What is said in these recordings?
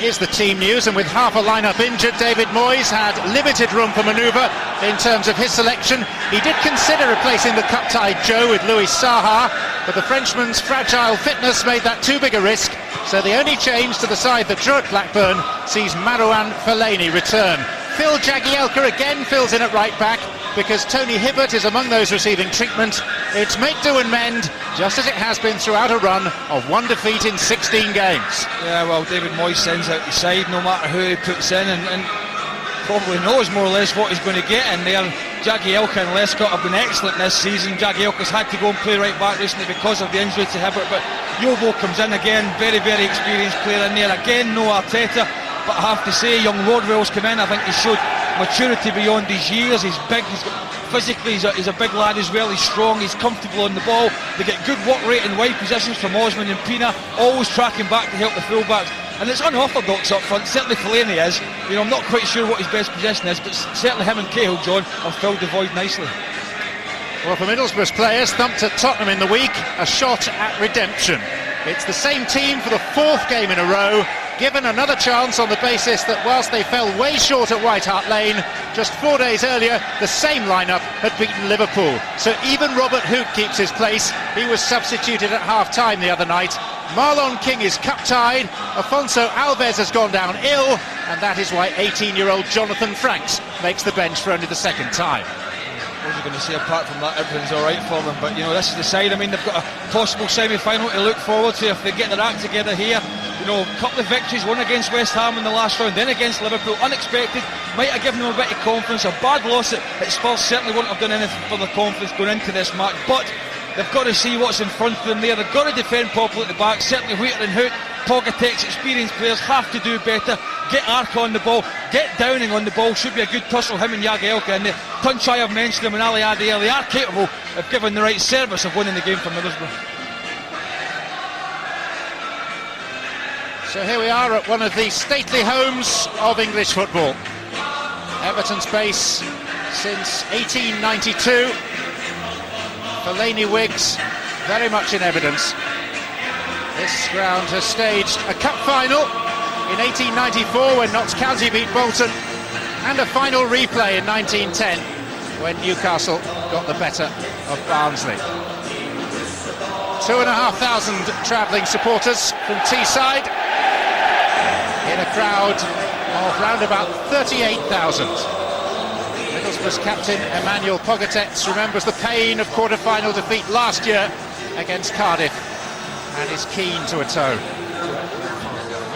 is the team news, and with half a lineup injured, David Moyes had limited room for manoeuvre in terms of his selection. He did consider replacing the cup-tied Joe with Louis Saha, but the Frenchman's fragile fitness made that too big a risk, so the only change to the side that drew at Blackburn sees Marouane Fellaini return. Phil Jagielka again fills in at right back, because Tony Hibbert is among those receiving treatment. It's make do and mend, just as it has been throughout a run of 1 defeat in 16 games. Yeah, well, David Moyes sends out the side no matter who he puts in, and probably knows more or less what he's going to get in there. Jagielka and Lescott have been excellent this season. Jagielka's had to go and play right back recently because of the injury to Hibbert, but Yobo comes in again, very, very experienced player in there. Again, no Arteta, but I have to say, young Rodwell's come in. I think he showed maturity beyond his years. He's big, physically he's a big lad as well. He's strong, he's comfortable on the ball. They get good work rate in wide positions from Osman and Pina, always tracking back to help the fullbacks. And it's unorthodox up front, certainly Fellaini is. You know, I'm not quite sure what his best possession is, but certainly him and Cahill, John, have filled the void nicely. Well, for Middlesbro's players, thumped at Tottenham in the week, a shot at redemption. It's the same team for the 4th game in a row, given another chance on the basis that whilst they fell way short at White Hart Lane, just 4 days earlier, the same lineup had beaten Liverpool. So even Robert Hoot keeps his place. He was substituted at half-time the other night. Marlon King is cup-tied, Afonso Alves has gone down ill, and that is why 18-year-old Jonathan Franks makes the bench for only the 2nd time. What are you going to say apart from that? Everything's alright for them, but you know, this is the side. I mean, they've got a possible semi-final to look forward to if they get their act together here. You know, a couple of victories, one against West Ham in the last round, then against Liverpool, unexpected, might have given them a bit of confidence. A bad loss at Spurs certainly wouldn't have done anything for their confidence going into this match, but they've got to see what's in front of them there. They've got to defend properly at the back. Certainly Wheater and Hoot, Pogatet's experienced players have to do better. Get Arca on the ball, get Downing on the ball. Should be a good tussle, him and Jagielka. And the punch I have mentioned them and Ali Adiel, they are capable of giving the right service of winning the game for Middlesbrough. So here we are at one of the stately homes of English football. Everton's base since 1892. Fellaini wigs very much in evidence. This ground has staged a cup final in 1894 when Notts County beat Bolton, and a final replay in 1910 when Newcastle got the better of Barnsley. 2,500 travelling supporters from Teesside in a crowd of round about 38,000. Middlesbrough's captain Emmanuel Pogatetz remembers the pain of quarter-final defeat last year against Cardiff and is keen to atone.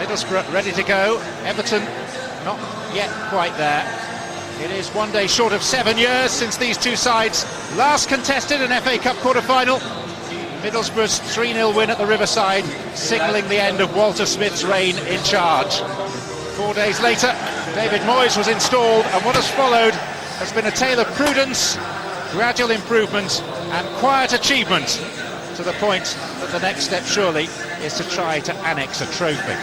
Middlesbrough ready to go, Everton not yet quite there. It is 1 day short of 7 years since these two sides last contested an FA Cup quarter-final. Middlesbrough's 3-0 win at the Riverside, signalling the end of Walter Smith's reign in charge. 4 days later, David Moyes was installed, and what has followed has been a tale of prudence, gradual improvement and quiet achievement, to the point that the next step surely is to try to annex a trophy.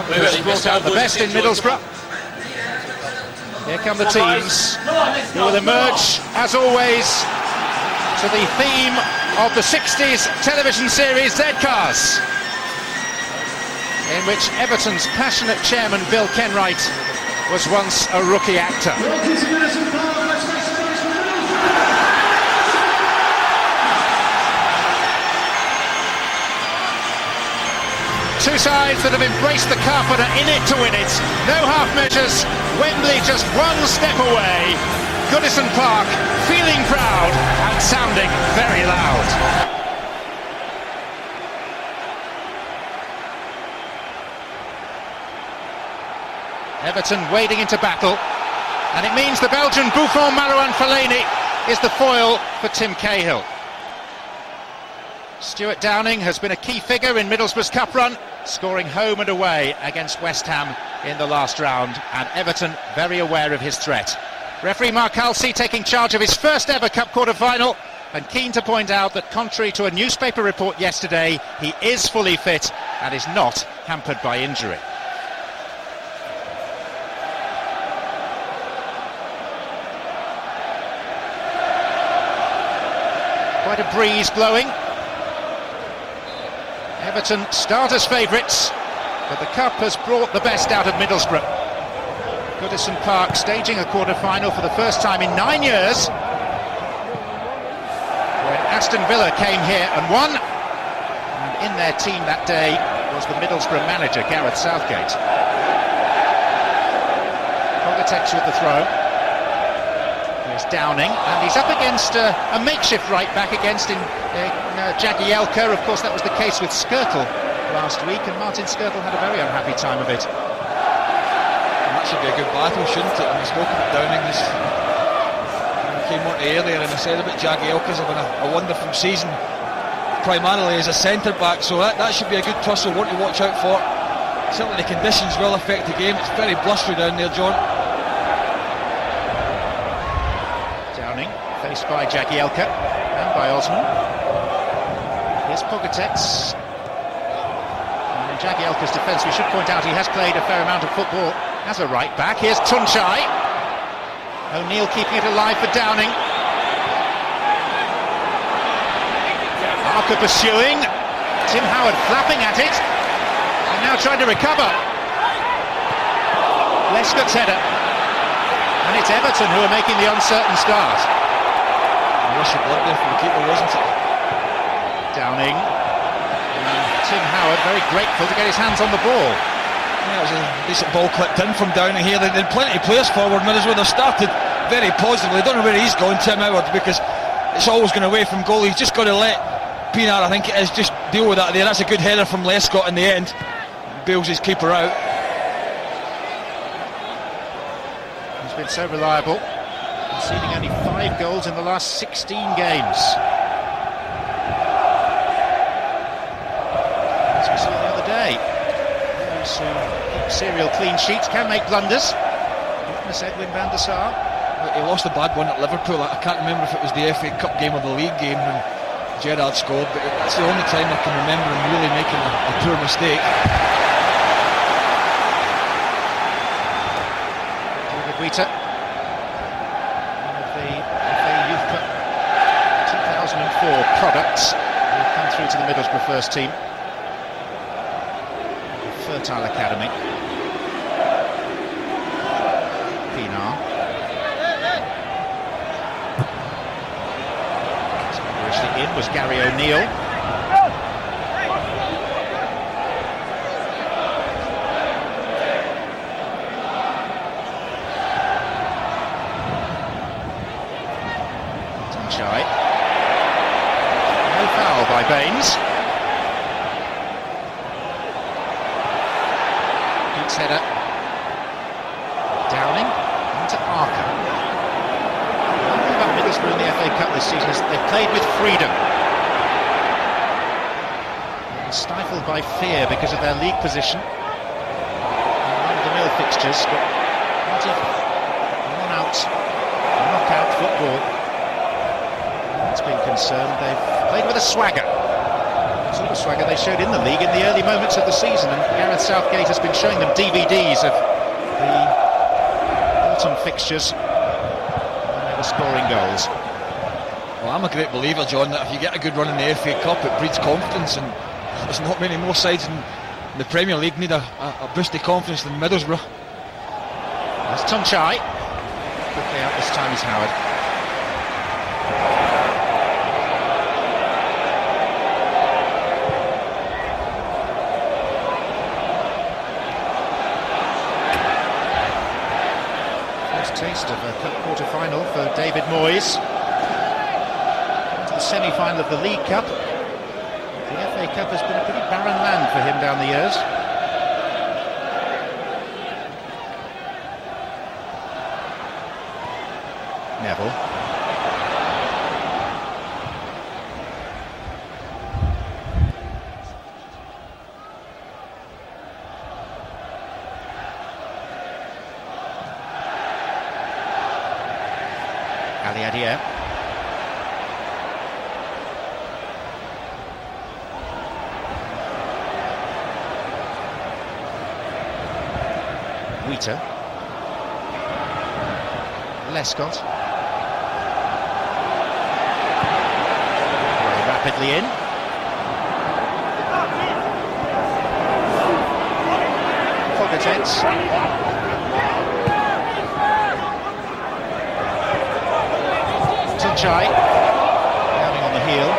Has brought out the best in Middlesbrough. Here come the teams who will emerge, as always, to the theme of the 60s television series Z-Cars, in which Everton's passionate chairman Bill Kenwright was once a rookie actor. Two sides that have embraced the carpet are in it to win it. No half measures, Wembley just one step away. Goodison Park feeling proud and sounding very loud. Everton wading into battle, and it means the Belgian bouffon Marouane Fellaini is the foil for Tim Cahill. Stuart Downing has been a key figure in Middlesbrough's cup run, scoring home and away against West Ham in the last round, and Everton very aware of his threat. Referee Mark Halsey taking charge of his first ever cup quarter-final, and keen to point out that contrary to a newspaper report yesterday, he is fully fit and is not hampered by injury. Quite a breeze blowing. Everton start as favourites, but the Cup has brought the best out of Middlesbrough. Goodison Park staging a quarter-final for the first time in 9 years, when Aston Villa came here and won, and in their team that day was the Middlesbrough manager, Gareth Southgate. Pogatet's with the throw. Here's Downing, and he's up against a makeshift right-back against Jagielka. Of course, that was the case with Skirtle last week, and Martin Skirtle had a very unhappy time of it. And that should be a good battle, shouldn't it? And we spoke about Downing this came on earlier, and I said about Jagielka's having a wonderful season, primarily as a centre-back, so that should be a good tussle, one to watch out for. Certainly the conditions will affect the game. It's very blustery down there, John. Downing, faced by Jagielka and by Osman. Here's Pogatet's. And in Jagielka's defence, we should point out he has played a fair amount of football as a right-back. Here's Tunchai. O'Neill keeping it alive for Downing. Arca pursuing. Tim Howard flapping at it. And now trying to recover. Lescott's header. And it's Everton who are making the uncertain start. A rush of blood there for the keeper, wasn't it? Downing. And Tim Howard very grateful to get his hands on the ball. Yeah, it was a decent ball clipped in from Downing here. They had plenty of players forward. Middlesbrough, they've started very positively. I don't know where he's going, Tim Howard, because it's always going away from goal. He's just got to let Pienaar, I think it is, just deal with that there. That's a good header from Lescott in the end. Bails his keeper out. He's been so reliable, conceding only 5 goals in the last 16 games. As we saw the other day, those who keep serial clean sheets can make blunders. Witness Edwin van der Sar. He lost a bad one at Liverpool. I can't remember if it was the FA Cup game or the league game when Gerrard scored, but that's the only time I can remember him really making a poor mistake. David Wheater, one of the FA Youth Cup 2004 products, who have come through to the Middlesbrough first team. The Fertile Academy. Pienaar. In was Gary O'Neill. Tunchai. No foul by Baines. Keats header. Downing into Arca. Middlesbrough in the FA Cup this season is they've played with freedom. They're stifled by fear because of their league position. Run-of-the-mill fixtures, but not a one-out, knockout football. That's been concerned. They've played with a swagger. The sort of swagger they showed in the league in the early moments of the season, and Gareth Southgate has been showing them DVDs of the autumn fixtures. Scoring goals. Well, I'm a great believer, John, that if you get a good run in the FA Cup, it breeds confidence, and there's not many more sides in the Premier League need a boost of confidence than Middlesbrough. That's Tunchai. Quickly out this time is Howard. Taste of a cup quarter-final for David Moyes. To the semi-final of the League Cup. The FA Cup has been a pretty barren land for him down the years. Neville. Aliadier. Wheater. Lescott. Very rapidly in. Pogatetz. Tunchai, down on the heel.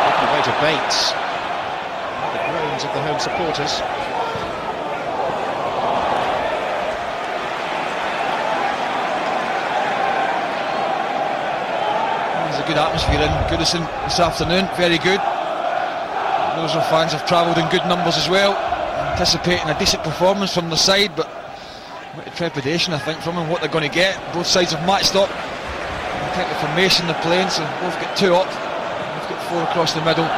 Looking away to Bates. The groans of the home supporters. There's a good atmosphere in Goodison this afternoon, very good. Those fans have travelled in good numbers as well, anticipating a decent performance from the side, but a bit of trepidation I think from them, what they're going to get. Both sides have matched up, the type of formation they're playing, so both get 2 up, both get 4 across the middle.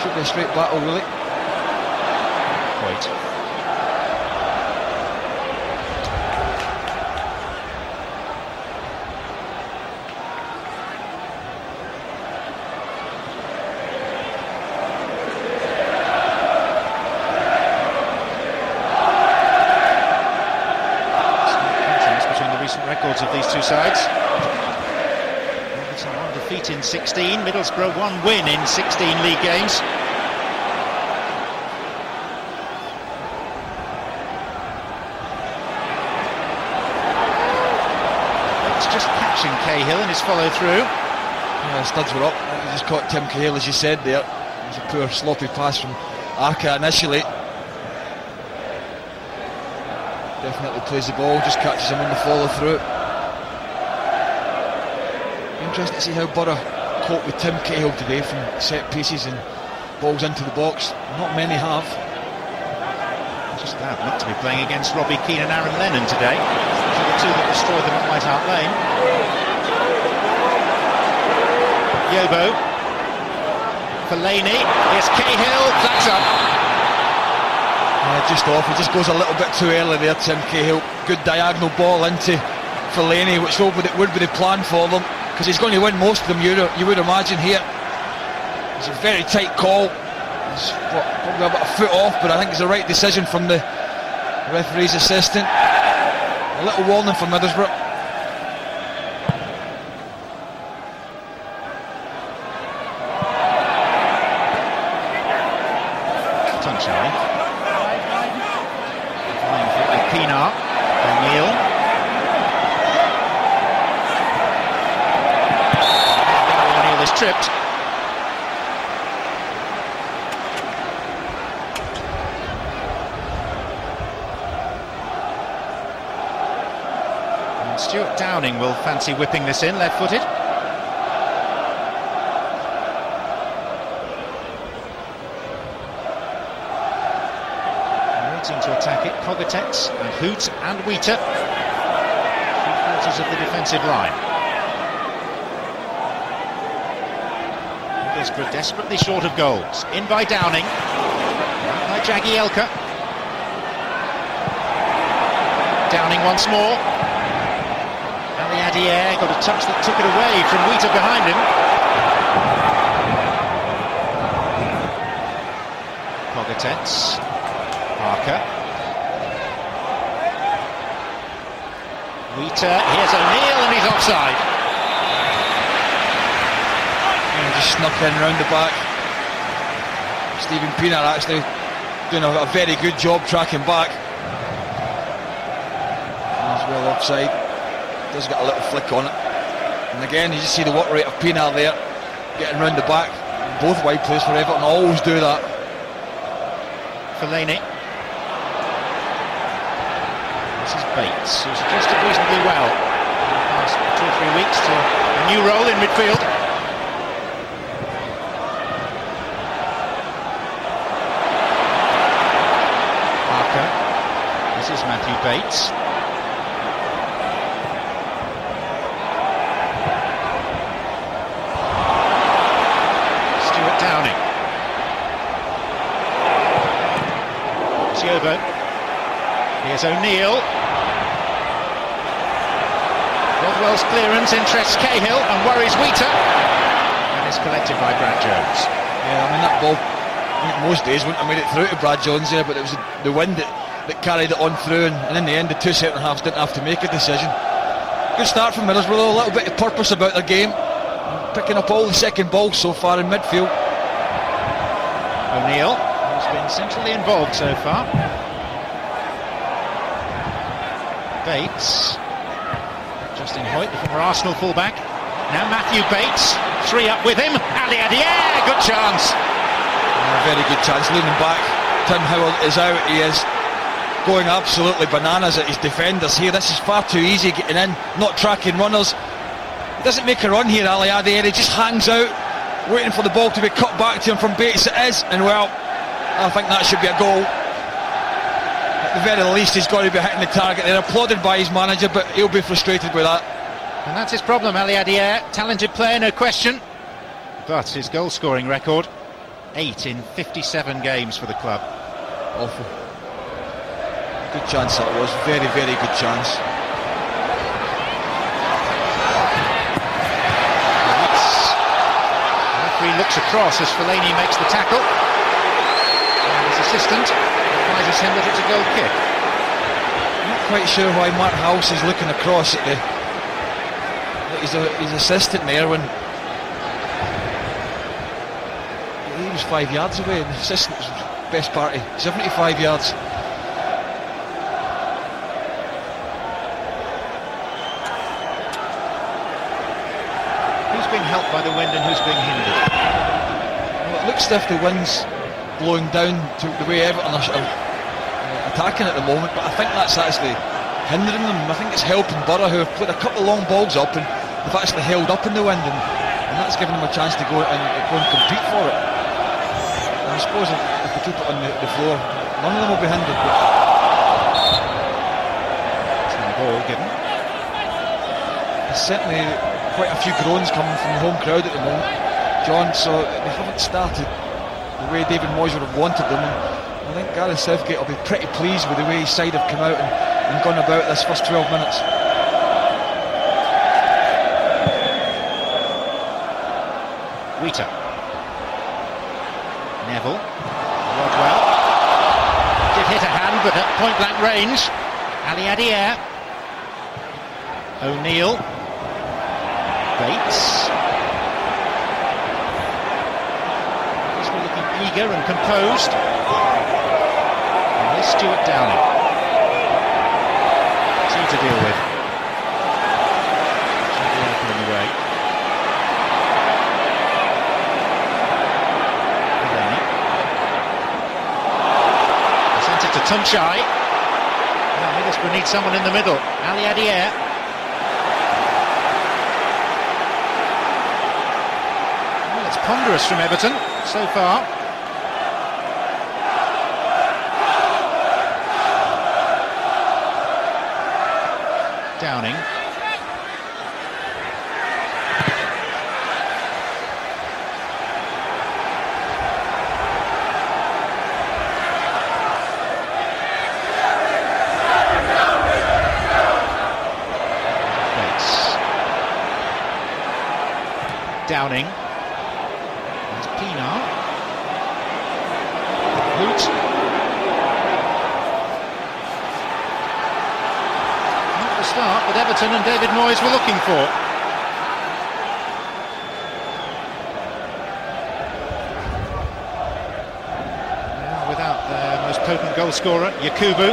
Should be a straight battle really. Wait. Records of these two sides. Everton 1 defeat in 16, Middlesboro 1 win in 16 league games. It's just catching Cahill and his follow through. Yeah, studs were up. He just caught Tim Cahill, as you said there. It was a poor sloppy pass from Aka initially. Definitely plays the ball, just catches him on the follow through. Interesting to see how Borough coped with Tim Cahill today from set pieces and balls into the box. Not many have. Just that, not to be playing against Robbie Keane and Aaron Lennon today. Those are the two that destroyed them at White Hart Lane. Yobo. Fellaini. Here's Cahill. Flags up. Just off, he just goes a little bit too early there, Tim Cahill. Good diagonal ball into Fellaini, which would be the plan for them, because he's going to win most of them, you would imagine here. It's a very tight call. It's probably about a foot off, but I think it's the right decision from the referee's assistant. A little warning for Middlesbrough. Tunchai. Pienaar, O'Neill. O'Neill is tripped. And Stuart Downing will fancy whipping this in, left-footed. To attack it, Pogatetz and Hoot and Wheater, 3/4 of the defensive line. Middlesbrough desperately short of goals. In by Downing, out by Jagielka. Downing once more. Ali Adier got a touch that took it away from Wheater behind him. Pogatetz. Parker. Wheater, here's O'Neill and he's offside. Yeah, just snuck in round the back. Stephen Pienaar actually doing a very good job tracking back. He's well offside. Does get a little flick on it. And again, you just see the work rate of Pienaar there, getting round the back. Both wide players for Everton always do that. Fellaini. This is Bates, who's adjusted reasonably well in the past 2 or 3 weeks to a new role in midfield. Parker. This is Matthew Bates. Stuart Downing. Yobo. Here's O'Neill. Rodwell's clearance interests Cahill and worries Wheater. And is collected by Brad Jones. Yeah, I mean that ball, I think most days wouldn't have made it through to Brad Jones there, but it was the wind that carried it on through, and in the end the 2 second halves didn't have to make a decision. Good start from Middlesbrough though, a little bit of purpose about their game, picking up all the second balls so far in midfield. O'Neill. He's been centrally involved so far. Bates. Justin Hoyt, the former Arsenal fullback. Now Matthew Bates, 3 up with him. Ali Adier, good chance. Very good chance, leaning back. Tim Howell is out. He is going absolutely bananas at his defenders here. This is far too easy getting in, not tracking runners. He doesn't make a run here, Ali Adier. He just hangs out, waiting for the ball to be cut back to him from Bates. It is, and well, I think that should be a goal. At the very least, he's got to be hitting the target. They're applauded by his manager, but he'll be frustrated with that. And that's his problem, Ali Adier. Talented player, no question. But his goal-scoring record, 8 in 57 games for the club. Awful. Good chance that was. Very, very good chance. The referee looks across as Fellaini makes the tackle. And his assistant advises him that it's a goal kick. I'm not quite sure why Mark House is looking across at his assistant there when he was 5 yards away and the assistant was best party, 75 yards. Who's being helped by the wind and who's being hindered? Well, it looks as if the wind's blowing down to the way Everton are attacking at the moment, but I think that's actually hindering them. I think it's helping Borough, who have put a couple of long balls up and they've actually held up in the wind, and that's given them a chance to go and compete for it. And I suppose if they keep it on the floor, none of them will be hindered. But it's no ball given. There's certainly quite a few groans coming from the home crowd at the moment, John, so they haven't started the way David Moyes would have wanted them. And I think Gareth Southgate will be pretty pleased with the way his side have come out and gone about this first 12 minutes. Wheater. Neville. Rodwell. Did hit a hand, but at point blank range. Ali Adier. O'Neill. Bates. He's looking eager and composed. And here's Stuart Downing. 2 to deal with. Should be open in the way. To Tunchai. Now Middlesbrough needs someone in the middle. Ali Adier. Well, it's ponderous from Everton so far. Downing. Downing. There's Pienaar. Hoot. Not the start that Everton and David Moyes were looking for. Now without their most potent goal scorer, Yakubu.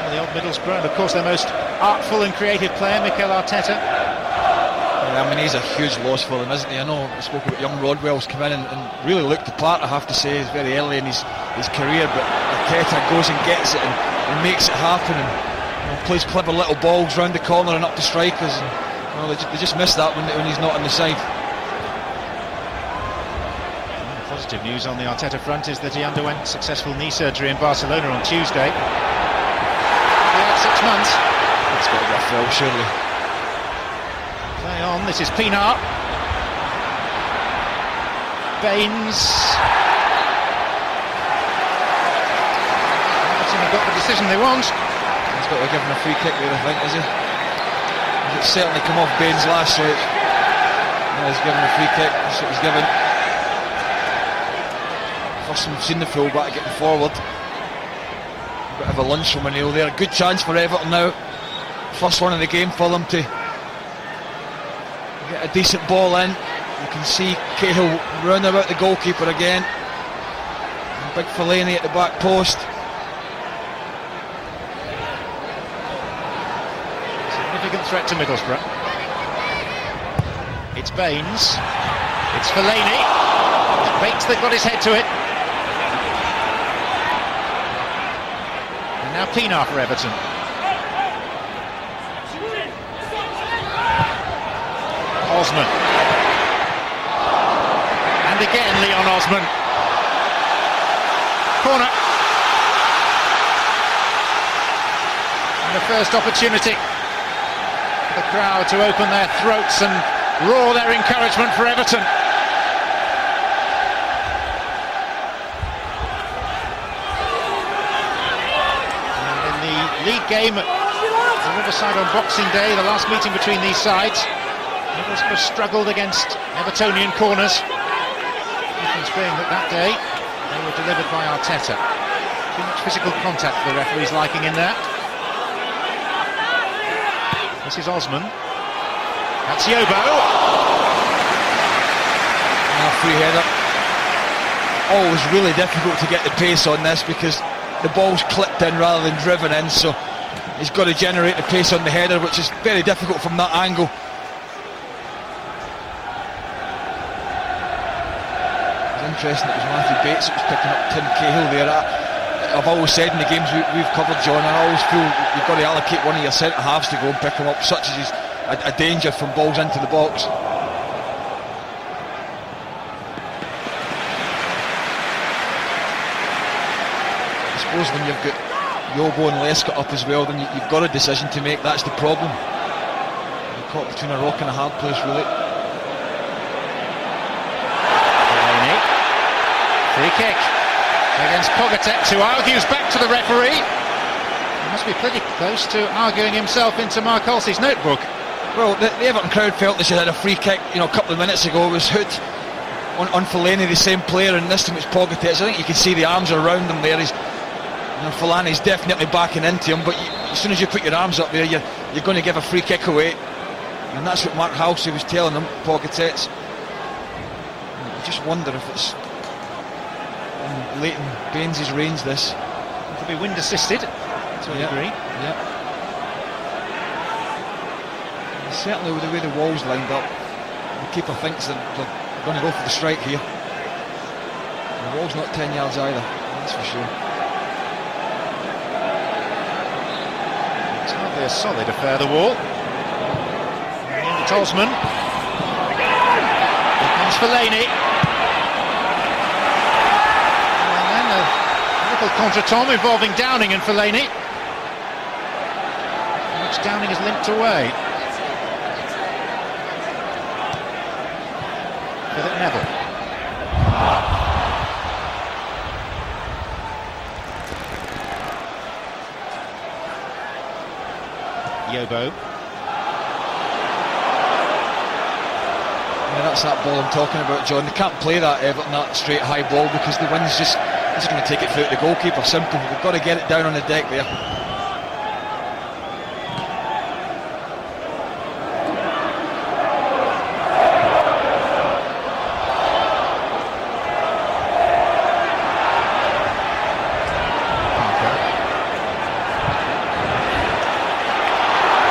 The old Middlesbrough, and of course their most artful and creative player, Mikel Arteta. I mean, he's a huge loss for them, isn't he? I know I spoke about young Rodwell's come in and really looked the part, I have to say. He's very early in his career, but Arteta goes and gets it and makes it happen and plays clever little balls round the corner and up to strikers. And, they just miss that when he's not on the side. Positive news on the Arteta front is that he underwent successful knee surgery in Barcelona on Tuesday. Yeah, 6 months. It's got a rough roll, surely. Play on, this is Pienaar. Baines. Everton have got the decision they want. He's got to give him a free kick there, I think, is he? It's certainly come off Baines last week. Yeah, he's given a free kick, that's what he's given. First time we've seen the full-back getting forward. Bit of a lunge from O'Neill there. Good chance for Everton now. First one of the game for them to get a decent ball in. You can see Cahill round about the goalkeeper again. Big Fellaini at the back post. Significant threat to Middlesbrough. It's Baines. It's Fellaini. Bates that got his head to it. And now Pienaar for Everton. Osman. And again Leon Osman. Corner. And the first opportunity for the crowd to open their throats and roar their encouragement for Everton. And in the league game at the Riverside on Boxing Day, the last meeting between these sides, Middlesbrough struggled against Evertonian corners. The difference being that that day they were delivered by Arteta. Too much physical contact for the referee's liking in there. This is Osman. That's Yobo. Now free header. Always really difficult to get the pace on this because the ball's clipped in rather than driven in, so he's got to generate the pace on the header, which is very difficult from that angle. Interesting, it was Matthew Bates that was picking up Tim Cahill there. I've always said in the games we've covered, John, I always feel you've got to allocate one of your centre halves to go and pick him up, such as he's a danger from balls into the box. I suppose when you've got Yobo and Lescott up as well, then you've got a decision to make. That's the problem. You're caught between a rock and a hard place, really. Free kick against Pogatetz, who argues back to the referee. He must be pretty close to arguing himself into Mark Halsey's notebook. Well, the Everton crowd felt they should have had a free kick, a couple of minutes ago. It was Hood on Fellaini, the same player, and this time it's Pogatetz. I think you can see the arms are around him there. Fellaini's definitely backing into him, but as soon as you put your arms up there, you're going to give a free kick away, and that's what Mark Halsey was telling him, Pogatetz. I just wonder if it's Leighton Baines' range. This could be wind assisted to a degree. Yeah. Certainly with the way the wall's lined up, the keeper thinks that they're going to go for the strike here. The wall's not 10 yards either, that's for sure. It's hardly a solid affair, the wall. And it's Osman. Here comes Fellaini. Contretemps involving Downing and Fellaini, which Downing has limped away. Philip Neville. Yobo. Yeah, that's that ball I'm talking about, John. They can't play that Everton, that straight high ball, because the wind's just going to take it through the goalkeeper. Simple. We've got to get it down on the deck there.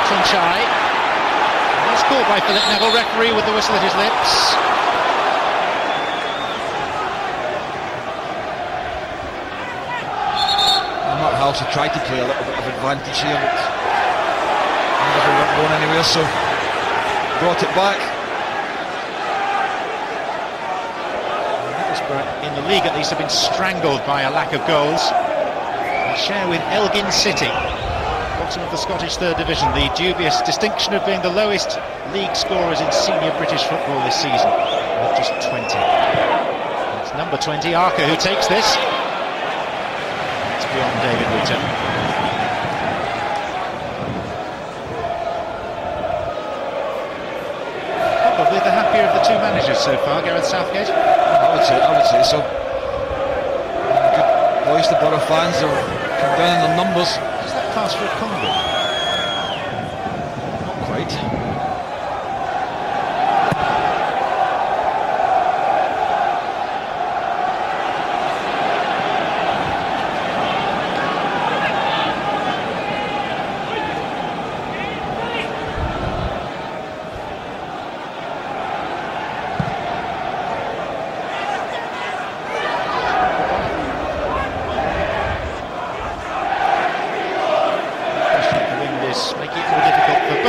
Sunshine. That's called by Philip Neville, referee with the whistle at his lips. Halsey tried to play a little bit of advantage here, but never weren't going anywhere, so brought it back. Middlesbrough, in the league at least, have been strangled by a lack of goals. They share with Elgin City, bottom of the Scottish Third Division, the dubious distinction of being the lowest league scorers in senior British football this season, with just 20. It's number 20, Arca, who takes this. Beyond David Wheaton. Probably the happier of the two managers so far, Gareth Southgate. I would say so. Good voice, the Borough fans are come down in their numbers. Does that pass for a convert? Not quite.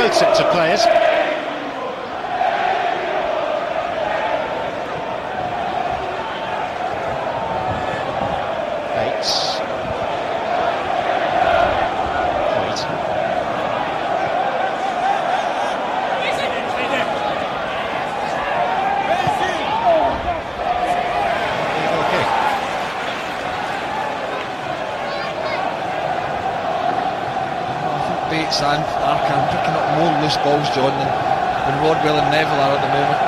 both sets of players. Bates. Hoyt. Illegal kick. Bates and Arkham picking up more loose balls, John, than Rodwell and Neville are at the moment.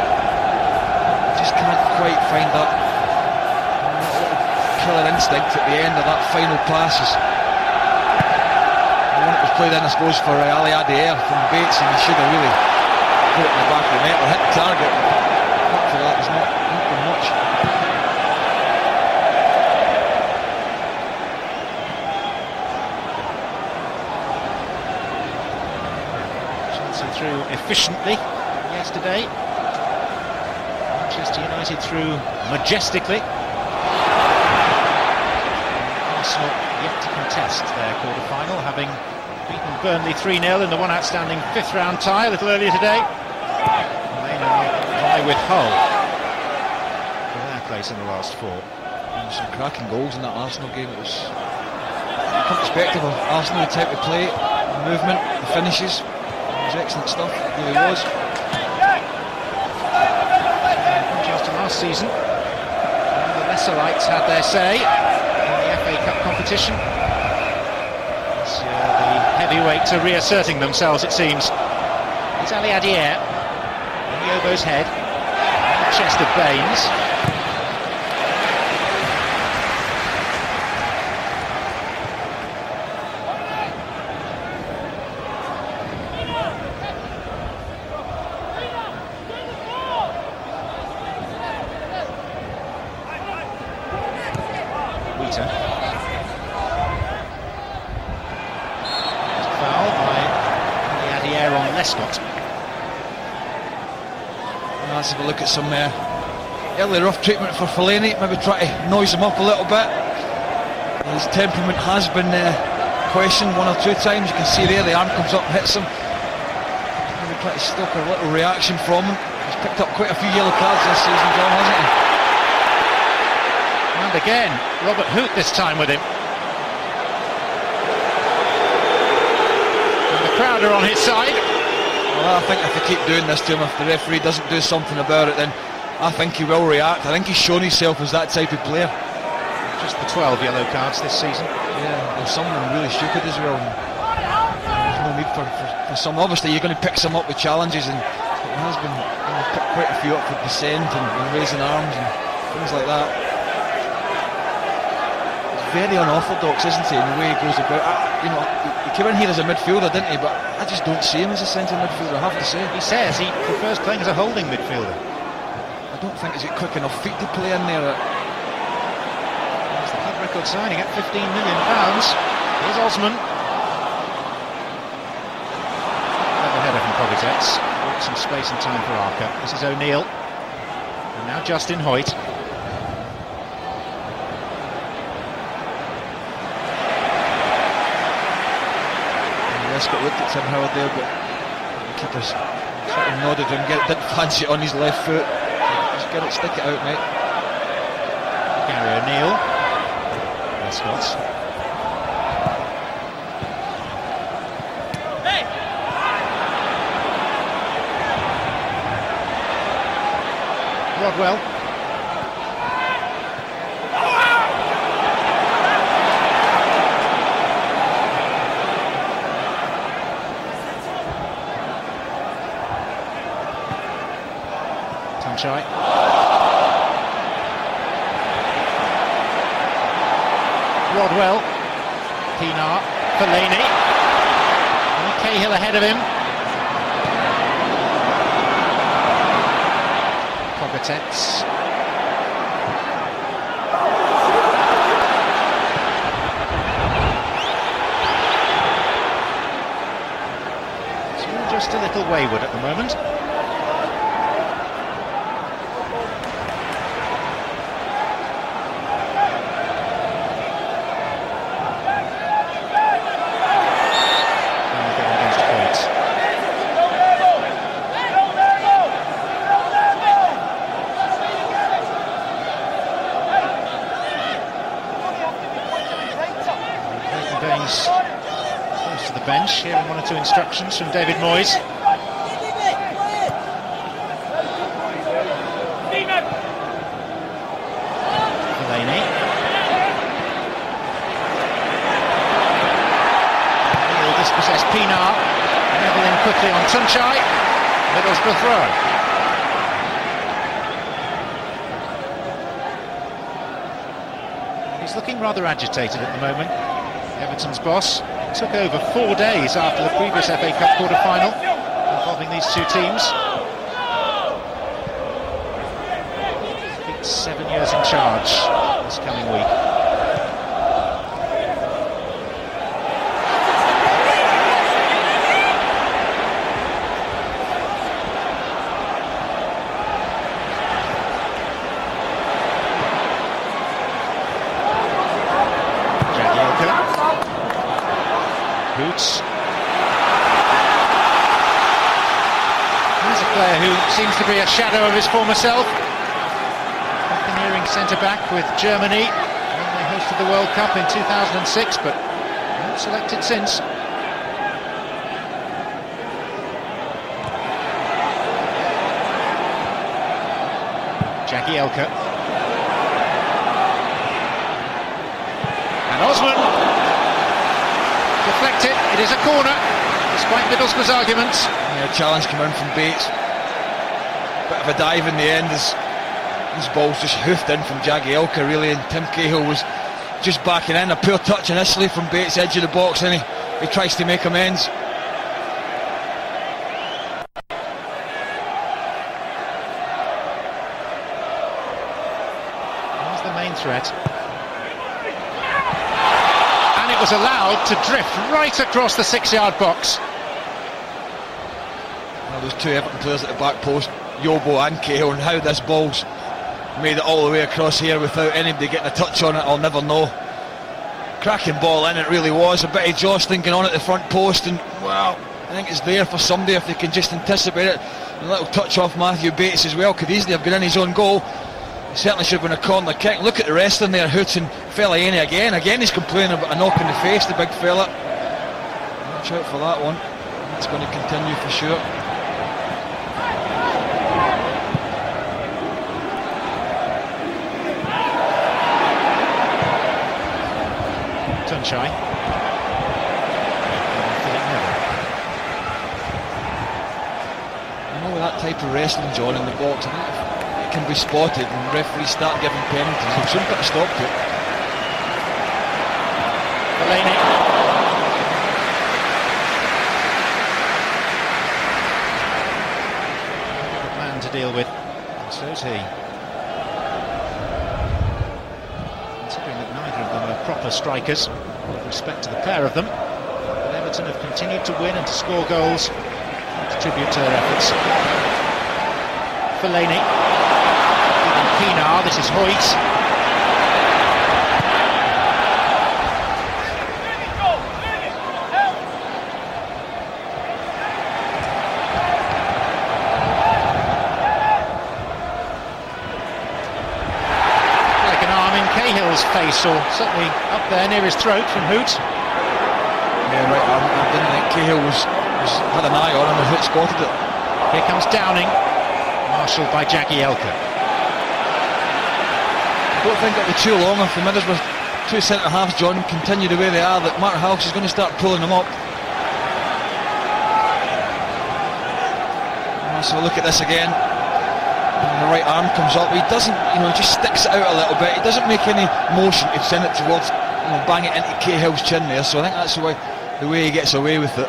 Just can't quite find that little killer instinct at the end of that final passes. The one that was played in, I suppose, for Ali Adair from Bates, and he should have really put it in the back of the net or hit the target. Apart from that, there's not been much. Through efficiently yesterday. Manchester United through majestically. Arsenal yet to contest their quarter-final, having beaten Burnley 3-0 in the one outstanding fifth-round tie a little earlier today. They now vie with Hull for their place in the last four. And some cracking goals in that Arsenal game. It was from perspective of Arsenal, the type of play, the movement, the finishes. Excellent stuff, it really was. Just last season, the lesser lights had their say in the FA Cup competition. This year, the heavyweights are reasserting themselves, it seems. It's Ali Adair, Yobo's head, and the chest of Baines. Foul by Adair on Lescott. Let's have a look at some early rough treatment for Fellaini. Maybe try to noise him up a little bit. His temperament has been questioned one or two times. You can see there the arm comes up and hits him. Maybe try to stoke a little reaction from him. He's picked up quite a few yellow cards this season, John, hasn't he? And again, Robert Hoot this time with him. And the crowd are on his side. Well, I think if they keep doing this to him, if the referee doesn't do something about it, then I think he will react. I think he's shown himself as that type of player. Just the 12 yellow cards this season. Yeah, and some of them really stupid as well. There's no need for some. Obviously, you're going to pick some up with challenges, and it has been picked quite a few up for dissent and raising arms and things like that. Very unorthodox, isn't he, in the way he goes about. He came in here as a midfielder, didn't he? But I just don't see him as a centre midfielder, I have to say. He says he prefers playing as a holding midfielder. I don't think he's got quick enough feet to play in there. It's the club record signing at £15 million. Here's Osman. Clever header from Pogatetz. Some space and time for Arca. This is O'Neill. And now Justin Hoyt. Lescott looked at Tim Howard there, but the keeper's sort of nodded and didn't fancy it on his left foot. Just get it, stick it out, mate. Gary O'Neill. Lescott. Rodwell. Tanchai. Rodwell. Pienaar. Fellaini. And Cahill ahead of him. Pogatetz. It's all just a little wayward at the moment. hearing one or two instructions from David Moyes. Fellaini. He'll dispossess Pinar. Level in quickly on Tunchai. Middlesboro throw. He's looking rather agitated at the moment. Everton's boss took over 4 days after the previous FA Cup quarter-final involving these two teams. 7 years in charge this coming week. Boots. He's a player who seems to be a shadow of his former self. Buccaneering centre-back with Germany when they hosted the World Cup in 2006, but not selected since. Jagielka. And Osman. Deflected, it is a corner, despite Middlesbrough's arguments. Yeah, challenge came in from Bates. Bit of a dive in the end as these balls just hoofed in from Jagielka really, and Tim Cahill was just backing in. A poor touch initially from Bates, edge of the box, and he tries to make amends. There's the main threat. Was allowed to drift right across the 6-yard box. Well, those two Everton players at the back post, Yobo and Cahill, and how this ball's made it all the way across here without anybody getting a touch on it, I'll never know. Cracking ball in, it really was. A bit of jostling going on at the front post, and well, I think it's there for somebody if they can just anticipate it. A little touch off Matthew Bates as well, could easily have gone in his own goal. It certainly should have been a corner kick. Look at the rest in there, hooting Fellaini again. Again he's complaining about a knock in the face, the big fella. Watch out for that one. It's going to continue for sure. Tunchai. You know, with that type of wrestling, John, in the box, I think if it can be spotted and referees start giving penalties, they'll soon put a stop to it. Fellaini. Good man to deal with, and so's he. Considering that neither of them are proper strikers, with respect to the pair of them, but Everton have continued to win and to score goals, to tribute to their efforts. Fellaini. Pinar, this is Hoyt. Like an arm in Cahill's face, or certainly up there near his throat from Hoot. Yeah, right, I didn't think Cahill had an eye on him and Hoot spotted it. Here comes Downing, marshalled by Jagielka. I don't think it'll be too long if the Middlesbrough two centre-halves, John, continue the way they are, that Martin Hawks is going to start pulling them up. So look at this again. And the right arm comes up. He doesn't, just sticks it out a little bit. He doesn't make any motion to send it towards, bang it into Cahill's chin there. So I think that's the way he gets away with it.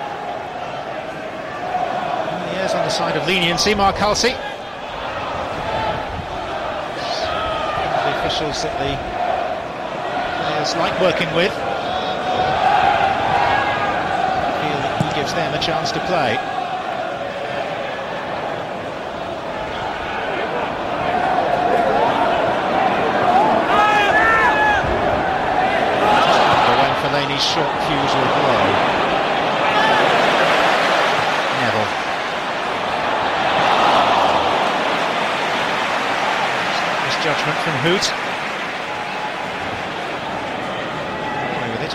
He is on the side of leniency, Mark Halsey. The officials that the players like working with feel that he gives them a chance to play. Fellaini's short fuse will blow. Neville. Misjudgment from Hoot. Away with it.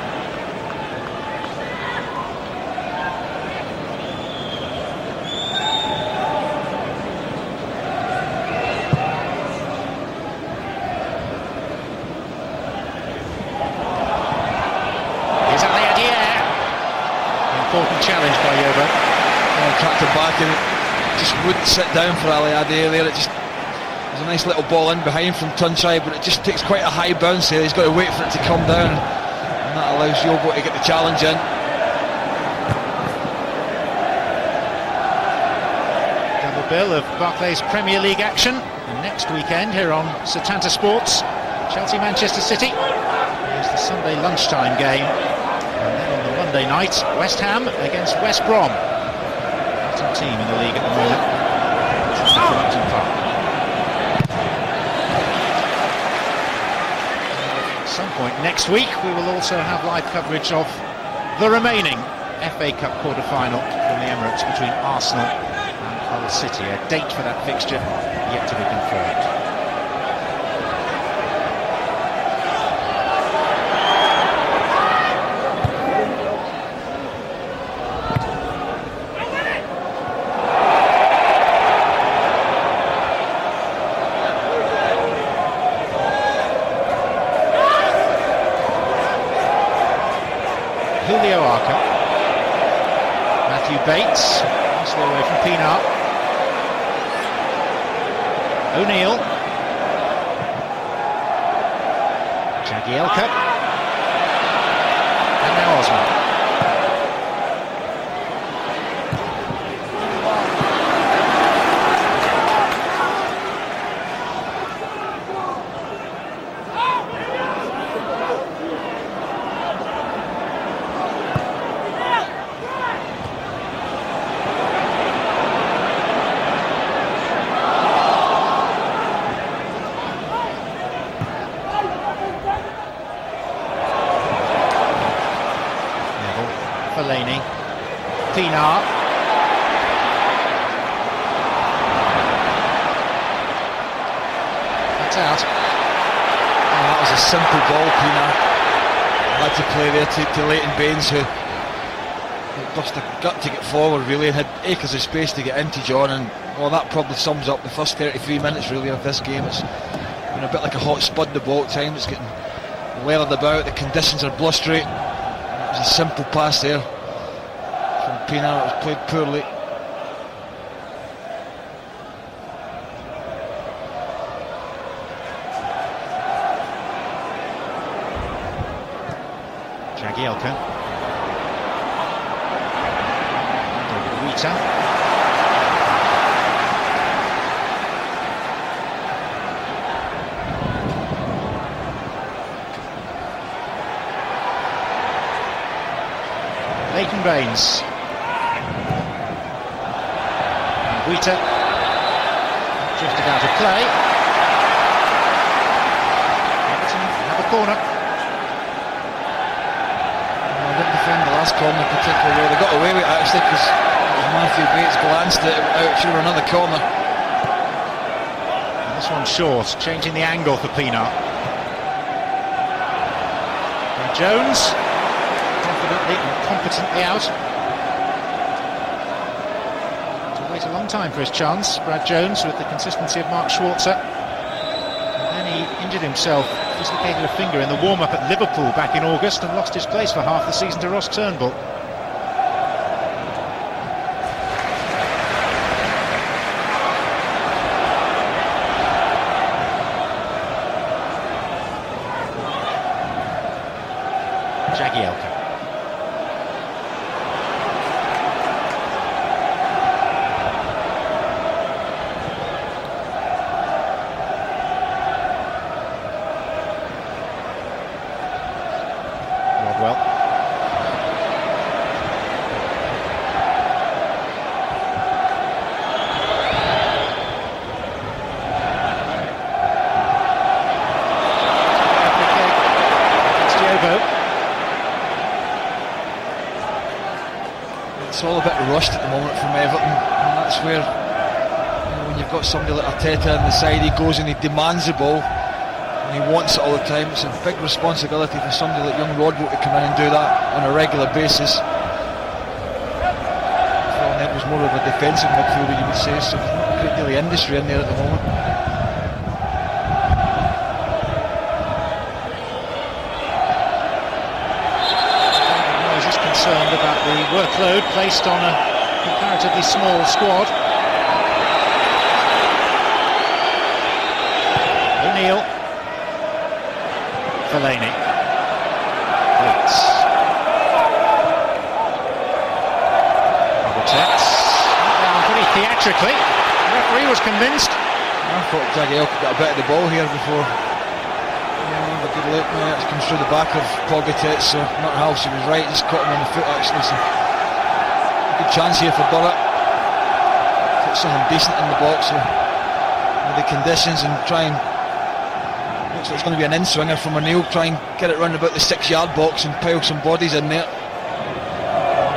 knocked him back, and it just wouldn't sit down for Ali Adair there. It just, there's a nice little ball in behind from Tunside, but it just takes quite a high bounce there. He's got to wait for it to come down, and that allows Yobo to get the challenge in. Double bill of Barclays Premier League action next weekend here on Setanta Sports. Chelsea-Manchester City. Here's the Sunday lunchtime game. And then on the Monday night, West Ham against West Brom. Bottom team in the league at the moment. Upton Park. At some point next week, we will also have live coverage of the remaining FA Cup quarter-final from the Emirates between Arsenal and Hull City. A date for that fixture yet to be confirmed. Julio Arca, Matthew Bates, nicely away from Pienaar, O'Neill, Jagielka, and now Osman. Fellaini, Pienaar, that's out. Oh, that was a simple ball. Pienaar had to play there to Leighton Baines, who lost a gut to get forward really, and had acres of space to get into John. And well, that probably sums up the first 33 minutes really of this game. It's been a bit like a hot spud the ball at times. It's getting weathered about, the conditions are blustery. It was a simple pass there from Pienaar. It was played poorly. Jagielka, Rita, Leighton Baines, Rita, drifted out of play. Everton have a corner. Didn't defend the last corner particularly well. They got away with it actually, because Matthew Bates glanced it out through another corner. And this one's short, changing the angle for Pienaar. And Jones, confidently and competently out. To wait a long time for his chance, Brad Jones, with the consistency of Mark Schwarzer. And then he injured himself, dislocated a finger in the warm-up at Liverpool back in August, and lost his place for half the season to Ross Turnbull. Jagielka. Rodwell. It's all a bit rushed at the moment from Everton, and that's where, when you've got somebody like Arteta on the side, he goes and he demands the ball and he wants it all the time. It's a big responsibility for somebody like young Rodwell to come in and do that on a regular basis. It was more of a defensive midfielder, you would say, so there's not a great deal of industry in there at the moment. Concerned about the workload placed on a comparatively small squad. O'Neill. Fellaini. Waits. Protects. Down pretty theatrically. The referee was convinced. I thought Jagielka got a bit of the ball here before. Yeah, a good look. No, it's come through the back of Pogatetz, so not how she was right. Just caught him on the foot actually. So good chance here for Burrett. Put something decent in the box with the conditions and try and. Looks like it's going to be an in-swinger from O'Neill. Try and get it round about the 6-yard box and pile some bodies in there.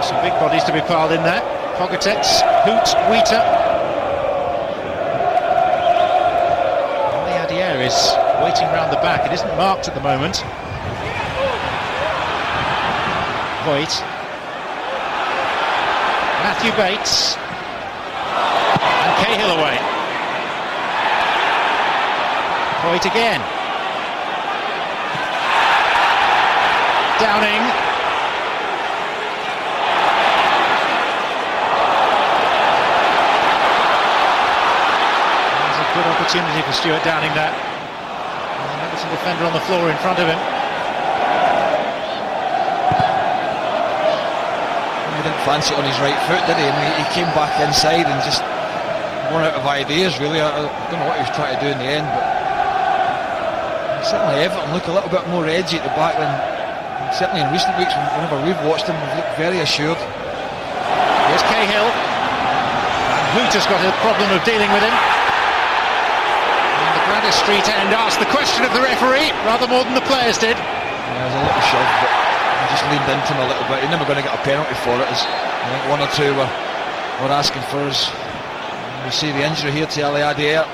Some big bodies to be piled in there. Pogatetz, Hoot, Wheater. Is waiting round the back. It isn't marked at the moment. Voigt. Matthew Bates. And Cahill away. Voigt again. Downing. There's a good opportunity for Stuart Downing there. Everton defender on the floor in front of him. He didn't fancy it on his right foot, did he? I mean, he came back inside and just run out of ideas, really. I don't know what he was trying to do in the end, but certainly Everton look a little bit more edgy at the back than certainly in recent weeks. Whenever we've watched them, they've looked very assured. Here's Cahill. And Hoot has got a problem of dealing with him. Gladys Street end asked the question of the referee rather more than the players did. Yeah, it was a little shove, but he just leaned into him a little bit. You're never going to get a penalty for it, as I think one or two were asking for us. We see the injury here to Ali Adair.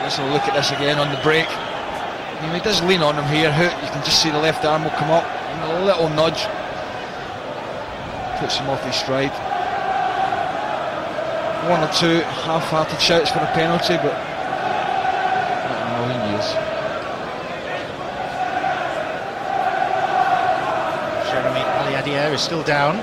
Let's have a look at this again on the break. I mean, he does lean on him here. You can just see the left arm will come up, and a little nudge puts him off his stride. One or two half-hearted shouts for a penalty, but not in a million years. Jeremy Aliadier is still down.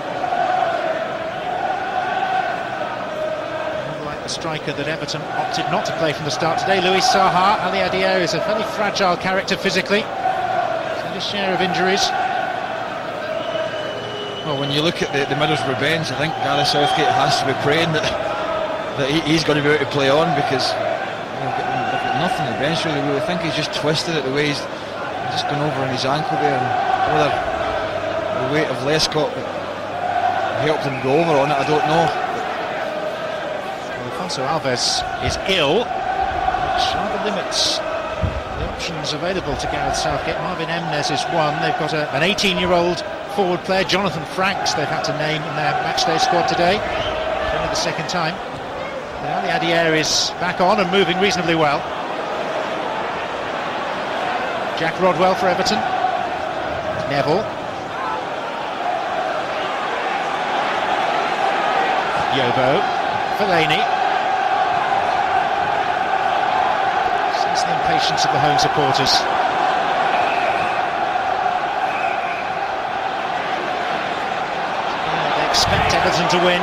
Unlike the striker that Everton opted not to play from the start today, Luis Saha, Aliadier is a fairly fragile character physically. He's had his share of injuries. Well, when you look at the Middlesbrough bench, I think Gareth Southgate has to be praying that he's going to be able to play on, because they've got nothing on the bench really. We think he's just twisted it the way he's just gone over on his ankle there, and whether the weight of Lescott helped him go over on it, I don't know. Well, Alfonso Alves is ill, which rather limits the options available to Gareth Southgate. Marvin Emnes is one. They've got an 18-year-old forward player, Jonathan Franks, they've had to name in their matchday squad today for only the second time. Ali Adair is back on and moving reasonably well. Jack Rodwell for Everton. Neville. Yobo. Fellaini. Sense the impatience of the home supporters. They expect Everton to win.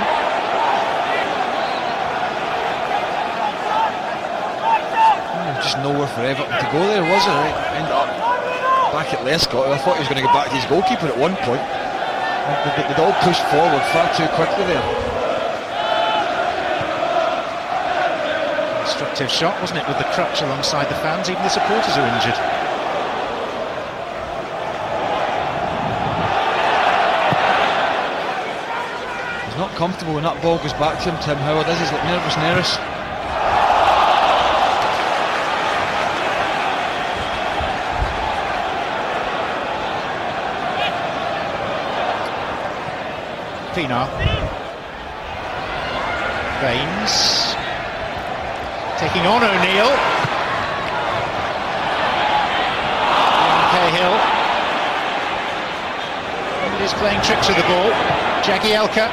Just nowhere for Everton to go there, was it? Right? Ended up back at Lescott. I thought he was going to go back to his goalkeeper at one point. They'd all pushed forward far too quickly there. Destructive shot, wasn't it, with the crutch alongside the fans? Even the supporters are injured. He's not comfortable when that ball goes back to him, Tim Howard. He's like nervous. Pienaar. Baines taking on O'Neill. Cahill. He is playing tricks with the ball. Jagielka.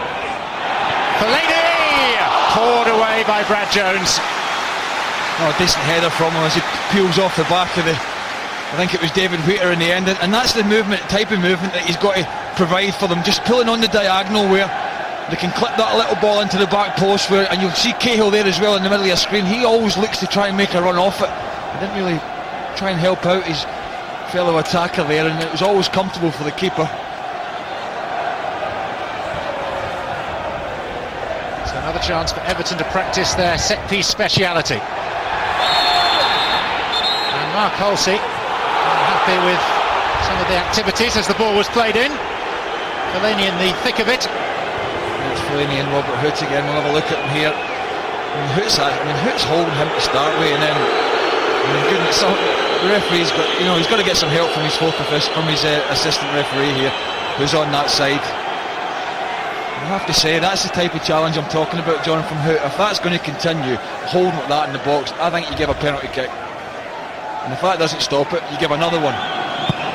Fellaini! Poured away by Brad Jones. Oh, a decent header from him as he peels off the back of I think it was David Wheater in the end, and that's the type of movement that he's got to provide for them, just pulling on the diagonal where they can clip that little ball into the back post, where, and you'll see Cahill there as well in the middle of your screen. He always looks to try and make a run off it. He didn't really try and help out his fellow attacker there, and it was always comfortable for the keeper. So another chance for Everton to practice their set-piece speciality. And Mark Halsey happy with some of the activities as the ball was played in. Fellaini in the thick of it. It's Fellaini and Robert Hoot again. We'll have a look at him here. Hoot's holding him to start with, and then goodness, the referee's got, he's got to get some help from his fourth official, from his assistant referee here, who's on that side. I have to say, that's the type of challenge I'm talking about, John, from Hoot. If that's going to continue, holding like that in the box, I think you give a penalty kick. And if that doesn't stop it, you give another one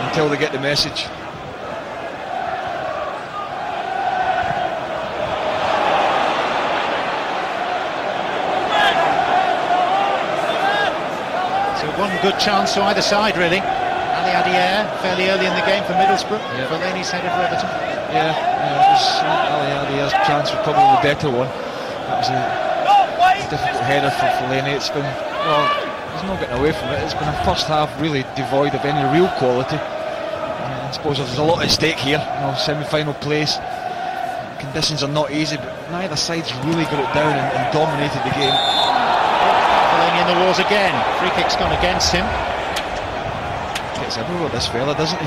until they get the message. So one good chance to either side, really. Ali Adier, fairly early in the game for Middlesbrough. Yeah. Fellaini's headed for Everton. Yeah, Ali Adier's chance was probably the better one. That was a difficult header for Fellaini. It's been, he's not getting away from it. It's been a first half really devoid of any real quality. I suppose there's a lot at stake here. Semi-final place. Conditions are not easy, but neither side's really got it down and dominated the game. Fellaini in the walls again. Free kick's gone against him. Gets everywhere, this fella, doesn't he?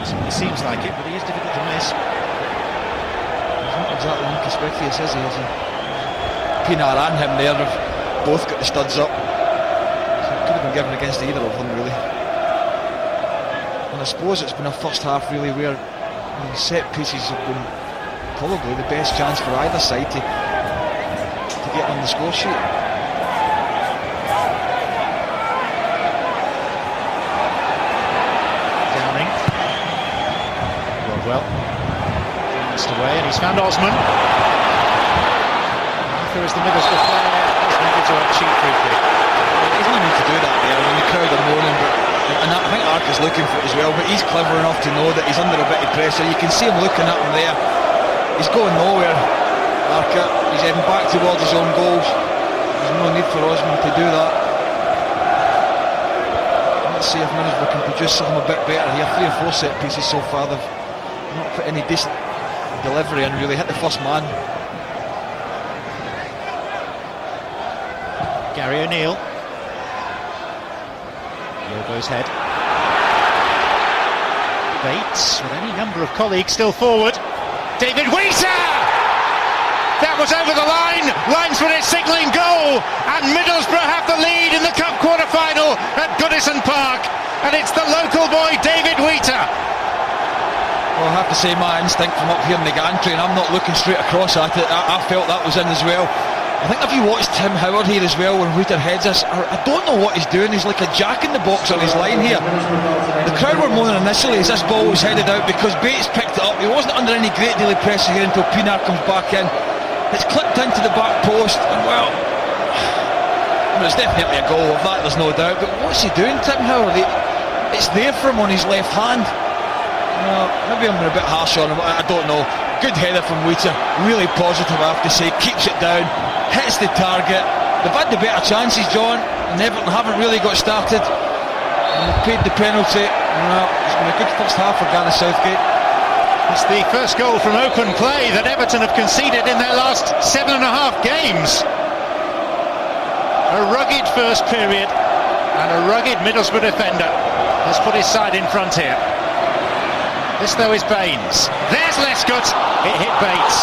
It seems like it, but he is difficult to miss. He's not exactly inconspicuous, is he? Pinar and him there have both got the studs up. So it could have been given against either of them, really. And I suppose it's been a first half, really, where set pieces have been probably the best chance for either side to get on the score sheet. Well, missed away, and he's found Osman. Arthur is the Middlesbrough player. Osman gives away a cheap free kick. There's no need to do that there when the crowd are moaning, and I think Arthur's looking for it as well, but he's clever enough to know that he's under a bit of pressure. You can see him looking at him there. He's going nowhere, Arthur. He's heading back towards his own goals. There's no need for Osman to do that. Let's see if Middlesbrough can produce something a bit better here. 3 or 4 set pieces so far. They've not put any decent delivery and really hit the first man. Gary O'Neill. Yobo's head. Bates with any number of colleagues still forward. David Wheater! That was over the line. Linesman is signalling goal, and Middlesbrough have the lead in the cup quarter-final at Goodison Park, and it's the local boy David Wheater. Well, I have to say, my instinct from up here in the gantry, and I'm not looking straight across at it, I felt that was in as well. I think if you watched Tim Howard here as well when Wheater heads us, I don't know what he's doing. He's like a jack in the box on his line here. The crowd were moaning initially as this ball was headed out because Bates picked it up. He wasn't under any great deal of pressure here until Pinar comes back in. It's clipped into the back post, and well, it's definitely a goal of that, there's no doubt. But what's he doing, Tim Howard? It's there for him on his left hand. Maybe I'm a bit harsh on him, I don't know. Good header from Wheater, really positive I have to say, keeps it down, hits the target. They've had the better chances, John, and Everton haven't really got started. And they've paid the penalty. It's been a good first half for Gareth Southgate. It's the first goal from open play that Everton have conceded in their last 7.5 games. A rugged first period, and a rugged Middlesbrough defender has put his side in front here. This, though, is Baines. There's Lescott. It hit Bates.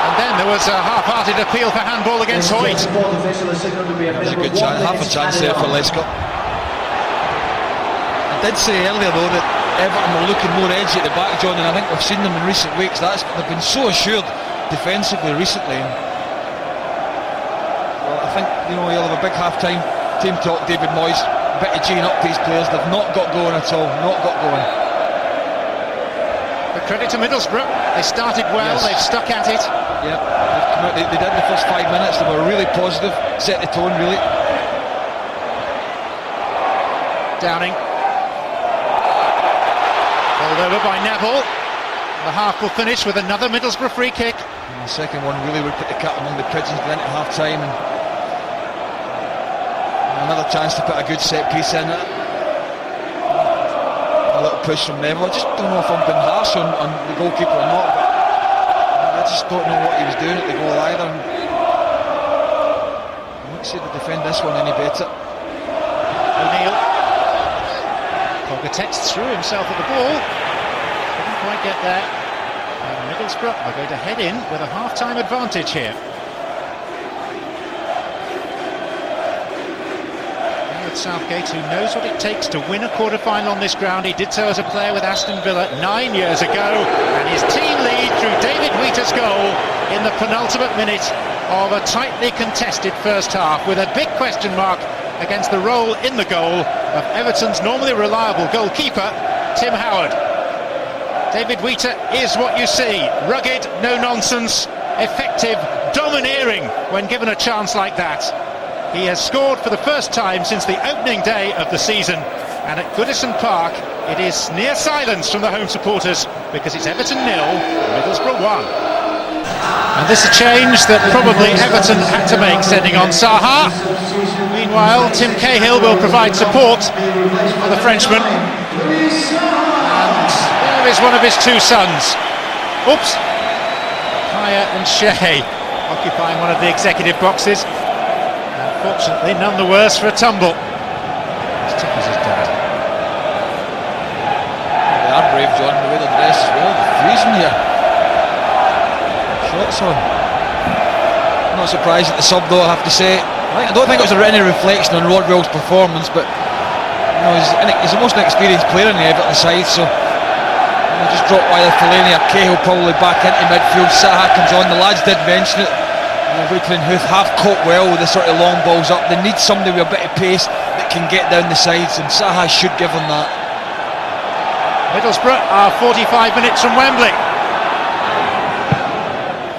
And then there was a half-hearted appeal for handball against Hoyt. There's a good chance, half a chance there for Lescott. I did say earlier, though, that Everton were looking more edgy at the back, John, and I think we've seen them in recent weeks. They've been so assured defensively recently. Well, I think, you'll have a big half-time team talk, David Moyes. A bit of G'ing up these players. They've not got going at all, not got going. But credit to Middlesbrough, they started well, yes. They've stuck at it. Yeah, they've come out, they did the first 5 minutes, they were really positive, set the tone really. Downing. Ball Bowled over by Neville. The half will finish with another Middlesbrough free kick. And the second one really would put the cat among the pigeons going into half time, and another chance to put a good set piece in it. A little push from Neville. I just don't know if I'm being harsh on the goalkeeper or not, but I just don't know what he was doing at the goal either. I won't say to defend this one any better. O'Neill. Pogatetz threw himself at the ball. Couldn't quite get there. And Middlesbrough are going to head in with a half-time advantage here. Southgate, who knows what it takes to win a quarter-final on this ground. He did so as a player with Aston Villa 9 years ago, and his team lead through David Wheater's goal in the penultimate minute of a tightly contested first half, with a big question mark against the role in the goal of Everton's normally reliable goalkeeper, Tim Howard. David Wheater is what you see: rugged, no nonsense, effective, domineering when given a chance like that. He has scored for the first time since the opening day of the season, and at Goodison Park it is near silence from the home supporters, because it's Everton 0, Middlesbrough 1. And this is a change that probably Everton had to make, sending on Saha. Meanwhile, Tim Cahill will provide support for the Frenchman, and there is one of his two sons. Oops. Kaya and Shea occupying one of the executive boxes. Fortunately, none the worse for a tumble. As tough as his dad. They are brave, John, the way they're dressed as well. They're freezing here. Shots on. Not surprised at the sub, though, I have to say. I don't think it was any reflection on Rodwell's performance, but you know, he's the most inexperienced player in the Everton side, so just dropped either Fellaini or Cahill probably back into midfield. Saha comes on. The lads did mention it. Wheater and Huth have caught well with the sort of long balls up. They need somebody with a bit of pace that can get down the sides, and Saha should give them that. Middlesbrough are 45 minutes from Wembley.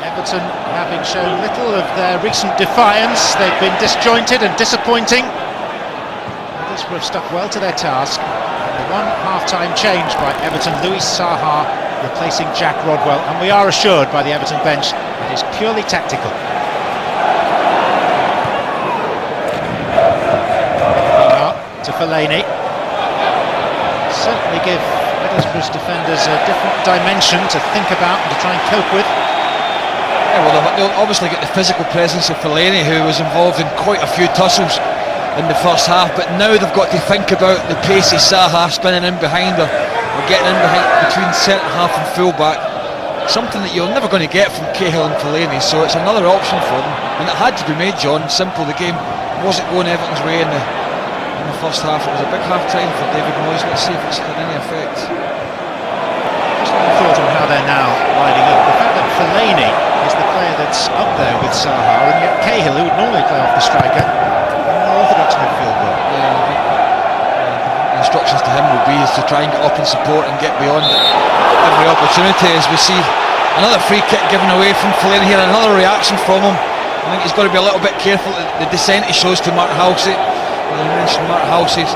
Everton having shown little of their recent defiance. They've been disjointed and disappointing. Middlesbrough have stuck well to their task. The one half-time change by Everton, Louis Saha replacing Jack Rodwell, and we are assured by the Everton bench it is purely tactical. To Fellaini. Certainly give Middlesbrough's defenders a different dimension to think about and to try and cope with. Yeah, well, they'll obviously get the physical presence of Fellaini, who was involved in quite a few tussles in the first half, but now they've got to think about the pacey Saha spinning in behind her, or getting in behind between centre half and full back. Something that you're never going to get from Cahill and Fellaini, so it's another option for them. And it had to be made, John. Simple, the game wasn't going Everton's way in the first half. It was a big half time for David Moyes. Let's see if it's had any effect. Just a thought on how they're now lining up. The fact that Fellaini is the player that's up there with Saha, and yet Cahill, who would normally play off the striker, an orthodox midfielder. The instructions to him will be is to try and get up and support and get beyond it. Every opportunity, as we see another free kick given away from Fellaini here, another reaction from him. I think he's got to be a little bit careful. The dissent he shows to Mark Halsey. I mentioned Mark Halsey's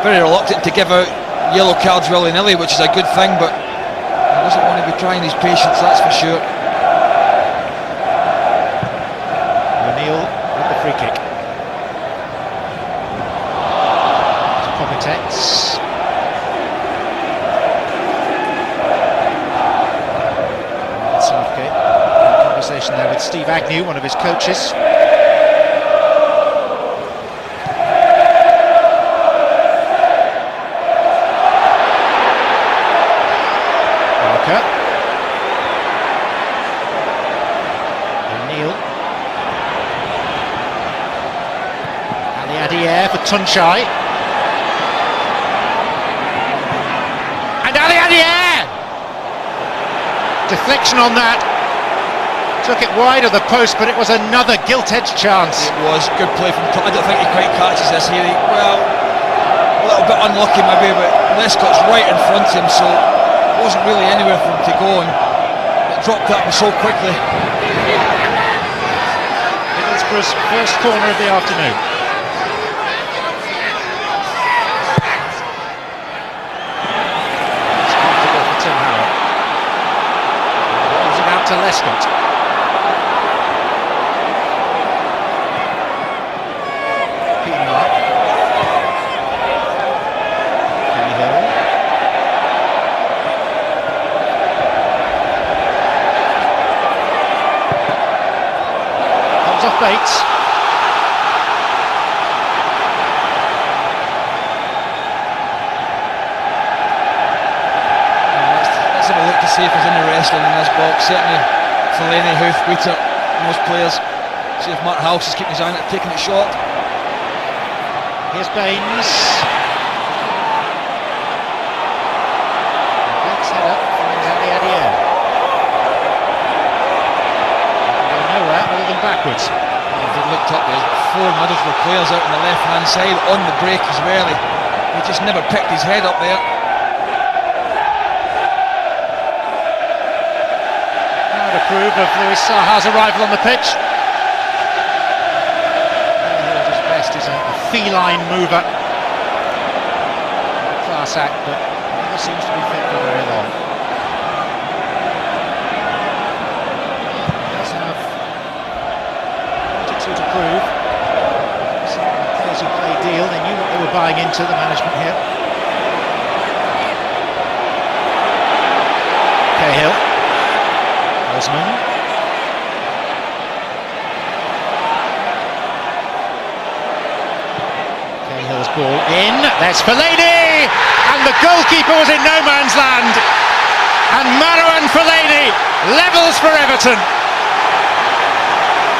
very reluctant to give out yellow cards willy-nilly, which is a good thing, but he doesn't want to be trying his patience, that's for sure. O'Neill with the free kick. Pogatetz. Southgate. Conversation there with Steve Agnew, one of his coaches. O'Neill. Ali Adier for Tunchai. And Ali Adier! Deflection on that. Took it wide of the post, but it was another gilt-edged chance. It was good play from I don't think he quite catches this here. Well, a little bit unlucky maybe, but Lescott's right in front of him, so it wasn't really anywhere for him to go, and it dropped that so quickly. Middlesbrough's first corner of the afternoon. to Lescott. Pienaar. Cahill. Comes off Bates. To see if there's any wrestling in this box. Certainly Fellaini, Huth, Wheater, most players. See if Mark House is keeping his eye on it, taking it short. Here's Baines. Blake's head up, finds Ali Adier. Go nowhere other than backwards. If they looked up, there's 4 Middlesbrough players out on the left hand side on the break as well. He just never picked his head up there. Approve of Louis Saha's arrival on the pitch. At his best is a feline mover. Class act, but never seems to be fit for very long. He does have attitude to prove. Some of the players who play deal, they knew what they were buying into, the management here. Cahill. Osman. Cahill's ball in. There's Fellaini, and the goalkeeper was in no man's land. And Marouane Fellaini levels for Everton.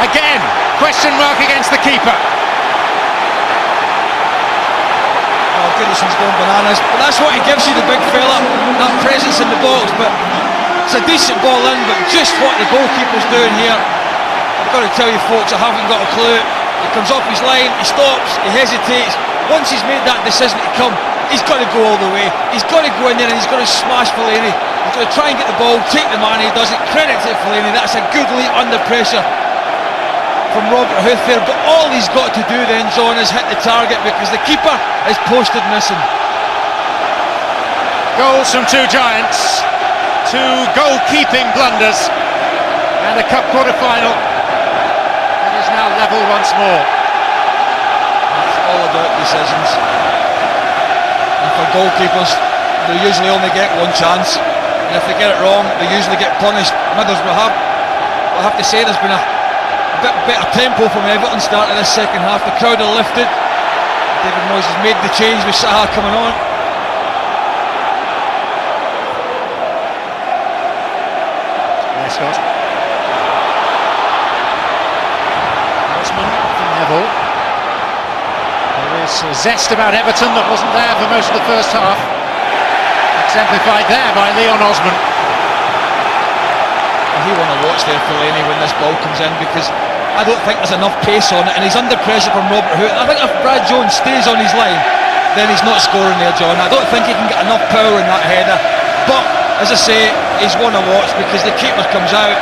Again, question mark against the keeper. Oh, Goodison's going bananas, but that's what he gives you, the big fella, that presence in the box. But it's a decent ball in, but just what the goalkeeper's doing here, I've got to tell you folks, I haven't got a clue. He comes off his line, he stops, he hesitates. Once he's made that decision to come, he's got to go all the way. He's got to go in there and he's got to smash Fellaini. He's got to try and get the ball, take the man, he does it. Credit to Fellaini, that's a good leap under pressure from Robert Huth there. But all he's got to do then, John, is hit the target because the keeper is posted missing. Goals from 2 giants. 2 goalkeeping blunders and a cup quarter-final. It is now level once more. It's all about decisions. And for goalkeepers, they usually only get 1 chance, and if they get it wrong, they usually get punished. Middlesbrough I have to say, there's been a bit better tempo from Everton starting this second half. The crowd are lifted. David Moyes has made the change with Saha coming on. Scott. Osman from Neville. There is a zest about Everton that wasn't there for most of the first half. Exemplified there by Leon Osman. He want to watch there Fellaini when this ball comes in, because I don't think there's enough pace on it, and he's under pressure from Robert Huth. I think if Brad Jones stays on his line, then he's not scoring there, John. I don't think he can get enough power in that header. But as I say, he's one to watch because the keeper comes out,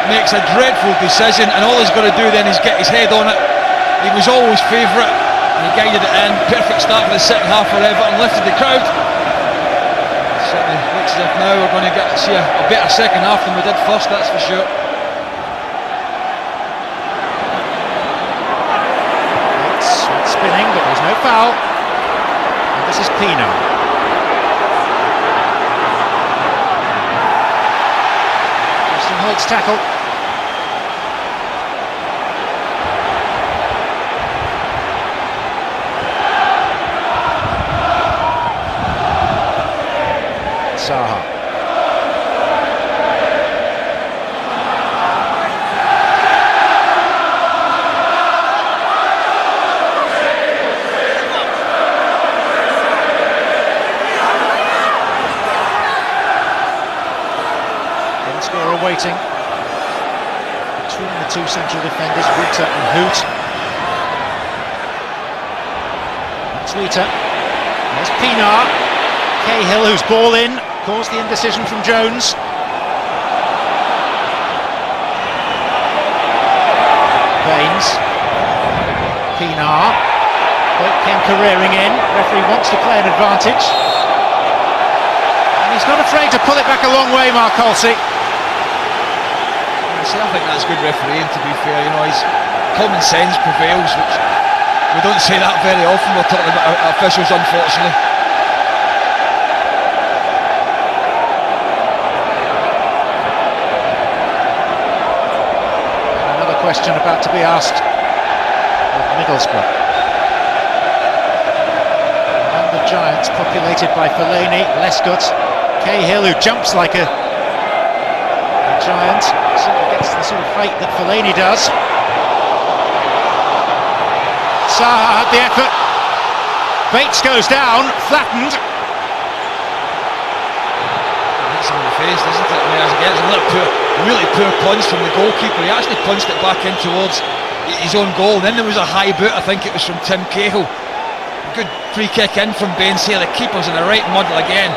makes a dreadful decision, and all he's got to do then is get his head on it. He was always favourite, and he guided it in. Perfect start for the second half for Everton, lifted the crowd. Certainly looks as if now we're going to get to see a better second half than we did first, that's for sure. It's spinning, but there's no foul. And this is Pienaar. Holt's tackle. Saha. Scorer waiting between the 2 central defenders, Wheater and Hoot. That's Wheater. There's Pienaar. Cahill, whose ball in, caused the indecision from Jones. Baines. Pienaar. Boat came careering in. Referee wants to play an advantage. And he's not afraid to pull it back a long way, Mark Halsey. I think that's good refereeing, to be fair. You know, his common sense prevails, which we don't say that very often. We're talking about officials, unfortunately. Another question about to be asked of Middlesbrough. And the Giants, populated by Fellaini, Lescott, Cahill, who jumps like a giant, sort of gets the sort of height that Fellaini does. Saha had the effort. Bates goes down, flattened. Hits him in the face, doesn't it? I mean, as he gets a really poor punch from the goalkeeper. He actually punched it back in towards his own goal. And then there was a high boot, I think it was from Tim Cahill. Good free kick in from Ben Say. The keeper's in the right muddle again.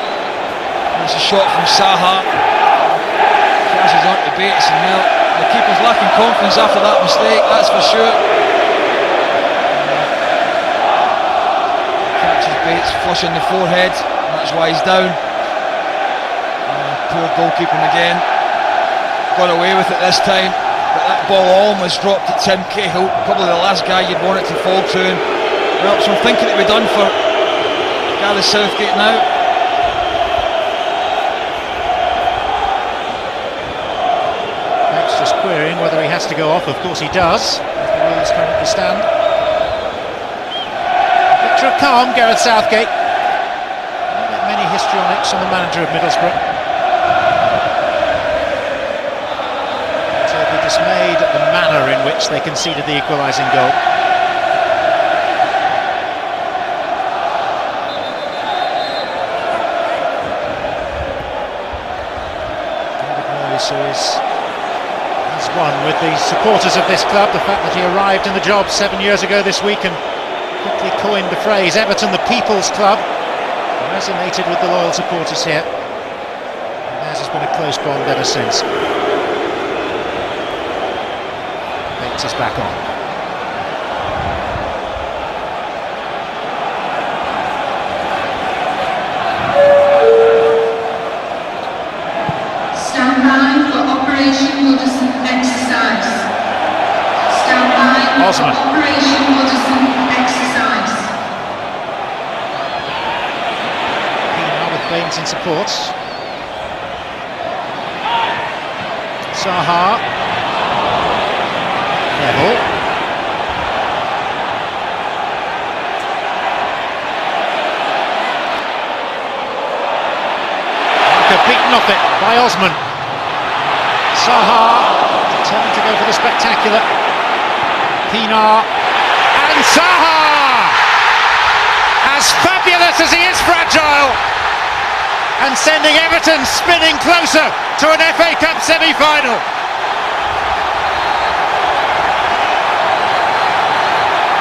It's a shot from Saha. Crashes onto Bates, and now the keeper's lacking confidence after that mistake, that's for sure. Catches Bates flush in the forehead, and that's why he's down. Poor goalkeeping again. Got away with it this time, but that ball almost dropped at Tim Cahill, probably the last guy you'd want it to fall to. And well, so I'm thinking it'll be done for Gareth Southgate now. Just querying whether he has to go off. Of course he does, as the rules currently stand. A picture of calm, Gareth Southgate. Not that many histrionics on the manager of Middlesbrough. He'll be dismayed at the manner in which they conceded the equalising goal. One with the supporters of this club, the fact that he arrived in the job 7 years ago this week and quickly coined the phrase Everton the People's Club, resonated with the loyal supporters here, and theirs has been a close bond ever since. Bates is back on. Stand by for Operation Goodison exercise. Stand by for Osman. Operation Goodison exercise. Now with Baines in support. Saha. Neville. Beaten off it by Osman. Saha determined to go for the spectacular. Pinar and Saha, as fabulous as he is fragile, and sending Everton spinning closer to an FA Cup semi-final.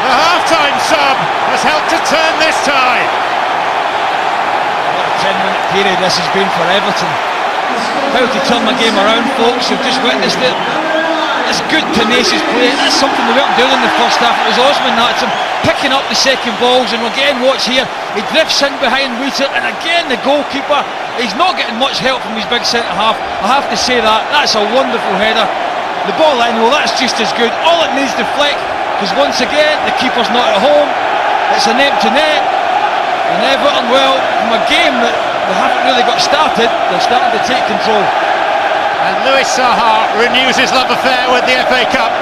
The half-time sub has helped to turn this tie. 10-minute period this has been for Everton. How to turn the game around, folks. You've just witnessed it. It's good, tenacious play. That's something we weren't doing in the first half. It was Osman that's him picking up the second balls, and again, watch here. He drifts in behind Wheater, and again the goalkeeper. He's not getting much help from his big centre half. I have to say that. That's a wonderful header. The ball in, well, that's just as good. All it needs to flick, because once again the keeper's not at home. It's an empty net. And Everton, well, from a game that they haven't really got started, they're starting to take control. And Louis Saha renews his love affair with the FA Cup.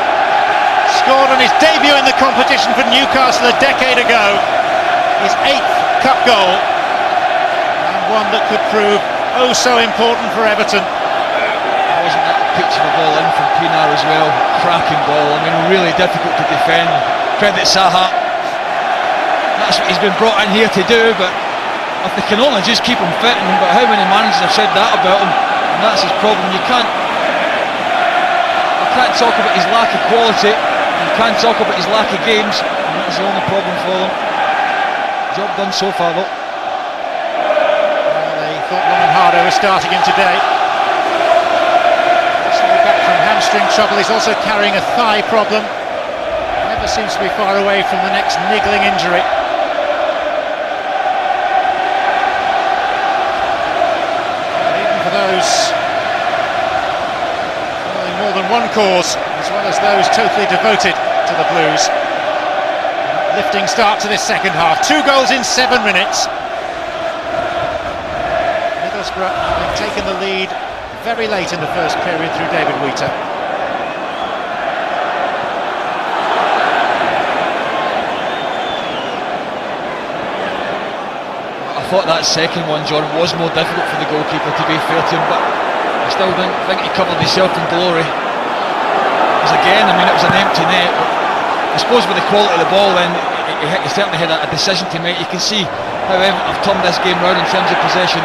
Scored on his debut in the competition for Newcastle a decade ago. His 8th cup goal, and one that could prove oh so important for Everton. Wasn't that the pitch of the ball in from Pinar as well? Cracking ball. I mean, really difficult to defend. Credit Saha. That's what he's been brought in here to do, but if they can only just keep him fit, but how many managers have said that about him, and that's his problem. You can't talk about his lack of quality, you can't talk about his lack of games, and that's the only problem for them. Job done so far though. Well, they thought Roman Harder was starting him today. He's back from hamstring trouble. He's also carrying a thigh problem. Never seems to be far away from the next niggling injury. Those more than one cause, as well as those totally devoted to the Blues. An uplifting start to this second half. 2 goals in 7 minutes. Middlesboro having taken the lead very late in the first period through David Wheater. I thought that second one, John, was more difficult for the goalkeeper, to be fair to him, but I still don't think he covered himself in glory. Because again, I mean, it was an empty net, but I suppose with the quality of the ball, then he certainly had a decision to make. You can see how Everton have turned this game round in terms of possession.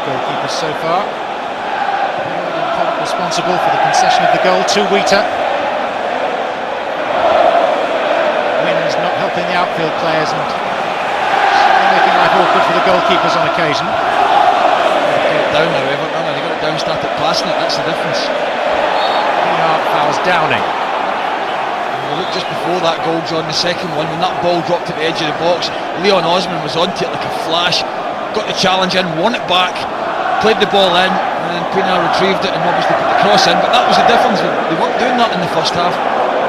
Goalkeepers so far. Responsible for the concession of the goal to Wheater. Wins not helping the outfield players and making life awkward for the goalkeepers on occasion. They've got it down now, Everton. They got it down, started passing it. That's the difference. Pienaar fouls Downing. Look, just before that goal, John, the second one, when that ball dropped at the edge of the box, Leon Osman was onto it like a flash. Got the challenge in, won it back, played the ball in, and then Pienaar retrieved it and obviously put the cross in. But that was the difference. They weren't doing that in the first half.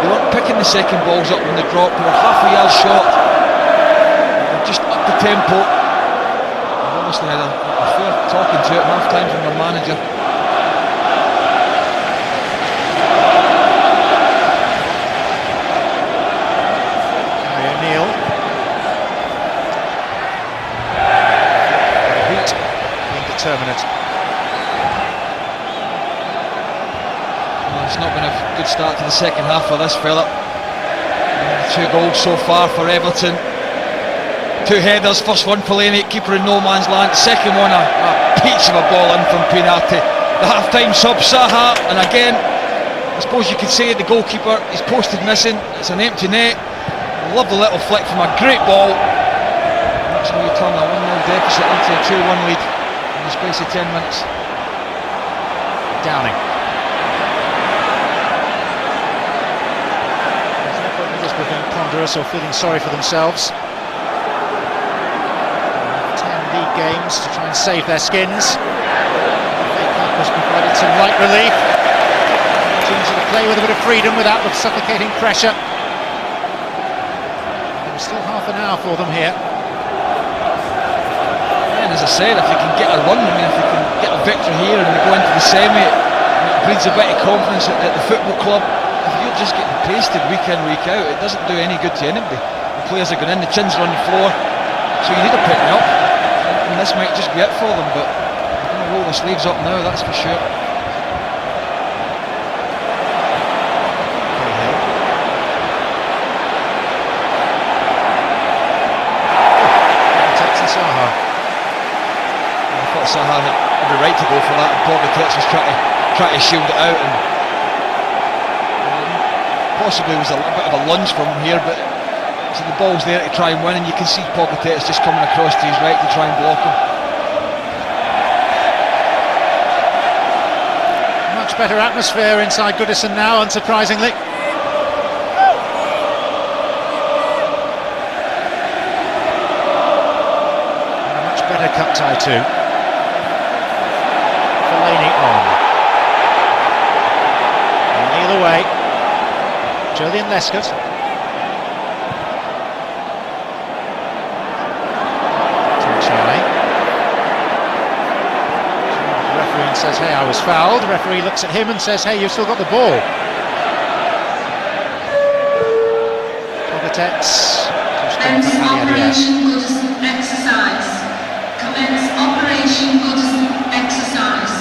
They weren't picking the second balls up when they dropped. They were half a yard short. They just up the tempo. They've obviously had a fair talking to at half time from their manager. Determinate. Well, it's not been a good start to the second half for this fella. 2 goals so far for Everton. 2 headers, first one Fellaini, keeper in no man's land. Second one a peach of a ball in from Pienaar. The half-time sub Saha, and again, I suppose you could say the goalkeeper is posted missing. It's an empty net. Love the little flick from a great ball. That's how you turn a 1-0 deficit into a 2-1 lead. In the space of 10 minutes. Downing. Middlesbrough being ponderous or feeling sorry for themselves. 10 league games to try and save their skins. The Cup has provided some light relief. Teams to play with a bit of freedom without the suffocating pressure. There's still half an hour for them here. As I said, if they can get a run, I mean, if they can get a victory here and they go into the semi, it breeds a bit of confidence at the football club. If you're just getting pasted week in, week out, it doesn't do any good to anybody. The players are going in, the chins are on the floor, so you need to pick me up. And this might just be it for them, but they're going to roll their sleeves up now, that's for sure. Saha. Saha had the right to go for that, and Pogatetz was trying to shield it out, and possibly was a little bit of a lunge from him here, but so the ball's there to try and win, and you can see Pogatetz just coming across to his right to try and block him. Much better atmosphere inside Goodison now, unsurprisingly. And a much better cup tie too. Fellaini on. Neil away. Julian Lescott. Try. The referee says, hey, I was fouled. The referee looks at him and says, hey, you've still got the ball. Pogatetz. Commence Operation Goodison exercise. Commence Operation Goodison exercise.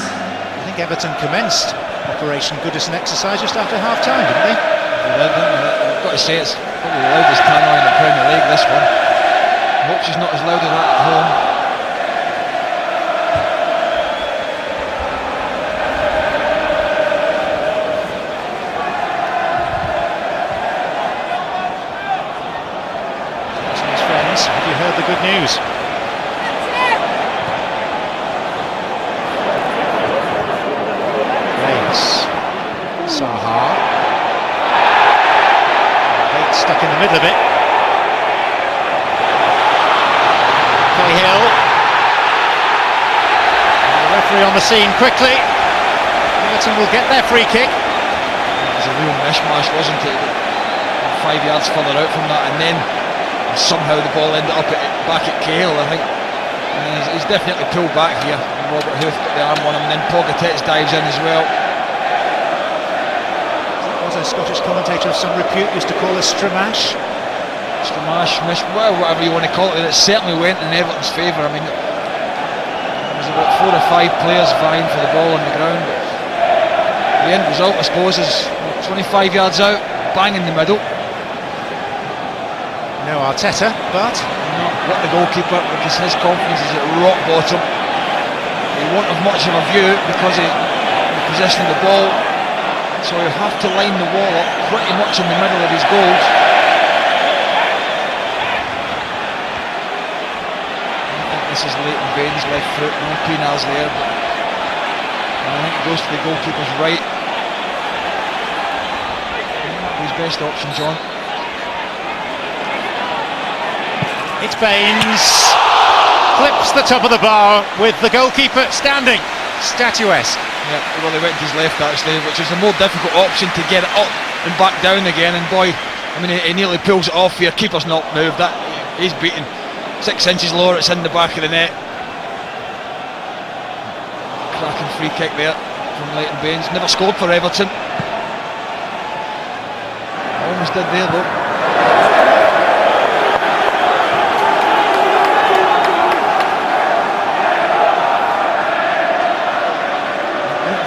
I think Everton commenced Operation Goodison exercise just after half-time, didn't they? I've got to say, it's probably the loudest tannoy in the Premier League, this one. I hope she's not as loud as that at home. Friends, have you heard the good news? Saha. Bait stuck in the middle of it. Cahill. referee on the scene quickly. Everton will get their free kick. It was a real mishmash, wasn't it? 5 yards further out from that, and then somehow the ball ended up back at Cahill, I think. He's definitely pulled back here. Robert Huth got the arm on him, and then Pogatetz dives in as well. There was a Scottish commentator of some repute used to call us Stramash. Well, whatever you want to call it, it certainly went in Everton's favour. I mean, there was about 4 or 5 players vying for the ball on the ground. But the end result, I suppose, is 25 yards out, bang in the middle. No Arteta, but not what the goalkeeper, because his confidence is at rock bottom. He won't have much of a view because of the position of the ball, so he'll have to line the wall up pretty much in the middle of his goals. I think this is Leighton Baines' left foot, no penals there, but I think it goes to the goalkeeper's right. His best option, John. it's Baines. Clips the top of the bar with the goalkeeper standing, statuesque. Yeah, well, they went to his left actually, which is a more difficult option to get it up and back down again. And boy, I mean, he nearly pulls it off here. Keeper's not moved. That he's beaten 6 inches lower. It's in the back of the net. Cracking free kick there from Leighton Baines. Never scored for Everton. Almost did there though.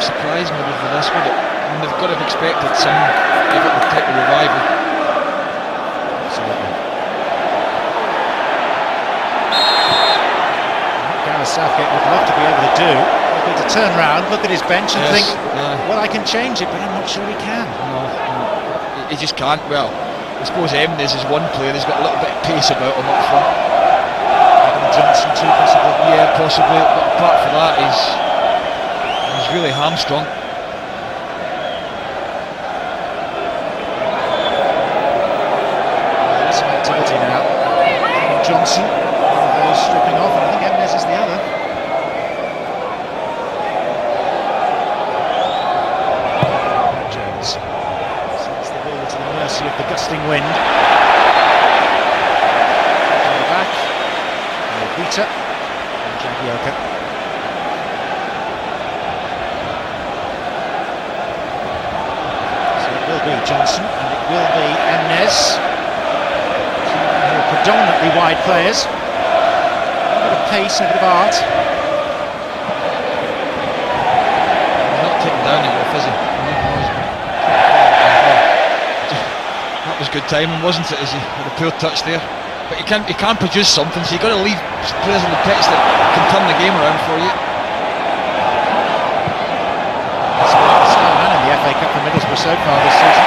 Surprised maybe for this one. I mean, they've got to have expected some Everton type of revival. Absolutely. What Gareth Southgate would love to be able to do would be to turn round, look at his bench and think, well, I can change it, but I'm not sure he can. No, he just can't. Well, I suppose Emnes is one player, he's got a little bit of pace about him up front. Johnson too, possibly. Yeah, possibly, but apart from that, he's really hamstrung. There's some activity now. Johnson, one of those stripping off, and I think Emnes is the other. Jones sends the ball to the mercy of the gusting wind. To the back, Vita and Jagielka. Johnson, and it will be Emnes, who are predominantly wide players. A bit of pace and a bit of art. He's not taken down him off, is he? That was good timing, wasn't it? As he had a poor touch there. But he can produce something, so you've got to leave players on the pitch that can turn the game around for you. Star man in the FA Cup for Middlesbrough so far this season.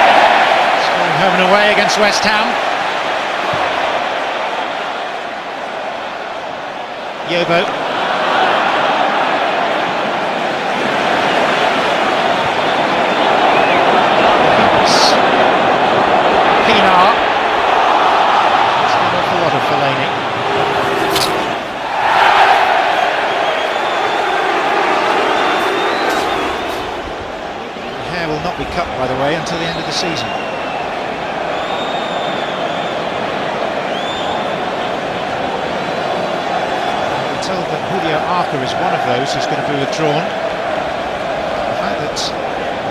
Scoring home and away against West Ham. Yobo. Pinar. That's an awful lot of Fellaini. Will not be cut, by the way, until the end of the season. We're told that Julio Arca is one of those who's going to be withdrawn. The fact that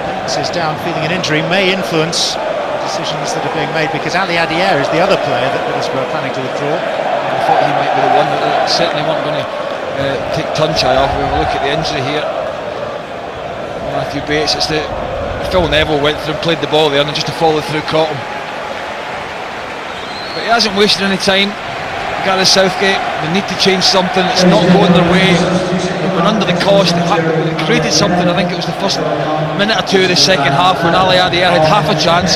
Baines is down feeling an injury may influence the decisions that are being made, because Ali Adier is the other player that Middlesbrough are planning to withdraw. I thought he might be the one that certainly weren't going to take Tunchai off. We have a look at the injury here. Matthew Bates, it's the Phil Neville went through and played the ball there, and just to follow through caught him. But he hasn't wasted any time. Gareth Southgate, they need to change something. It's not going their way. They've been under the cost. They created something. I think it was the first minute or two of the second half when Ali Adier had half a chance,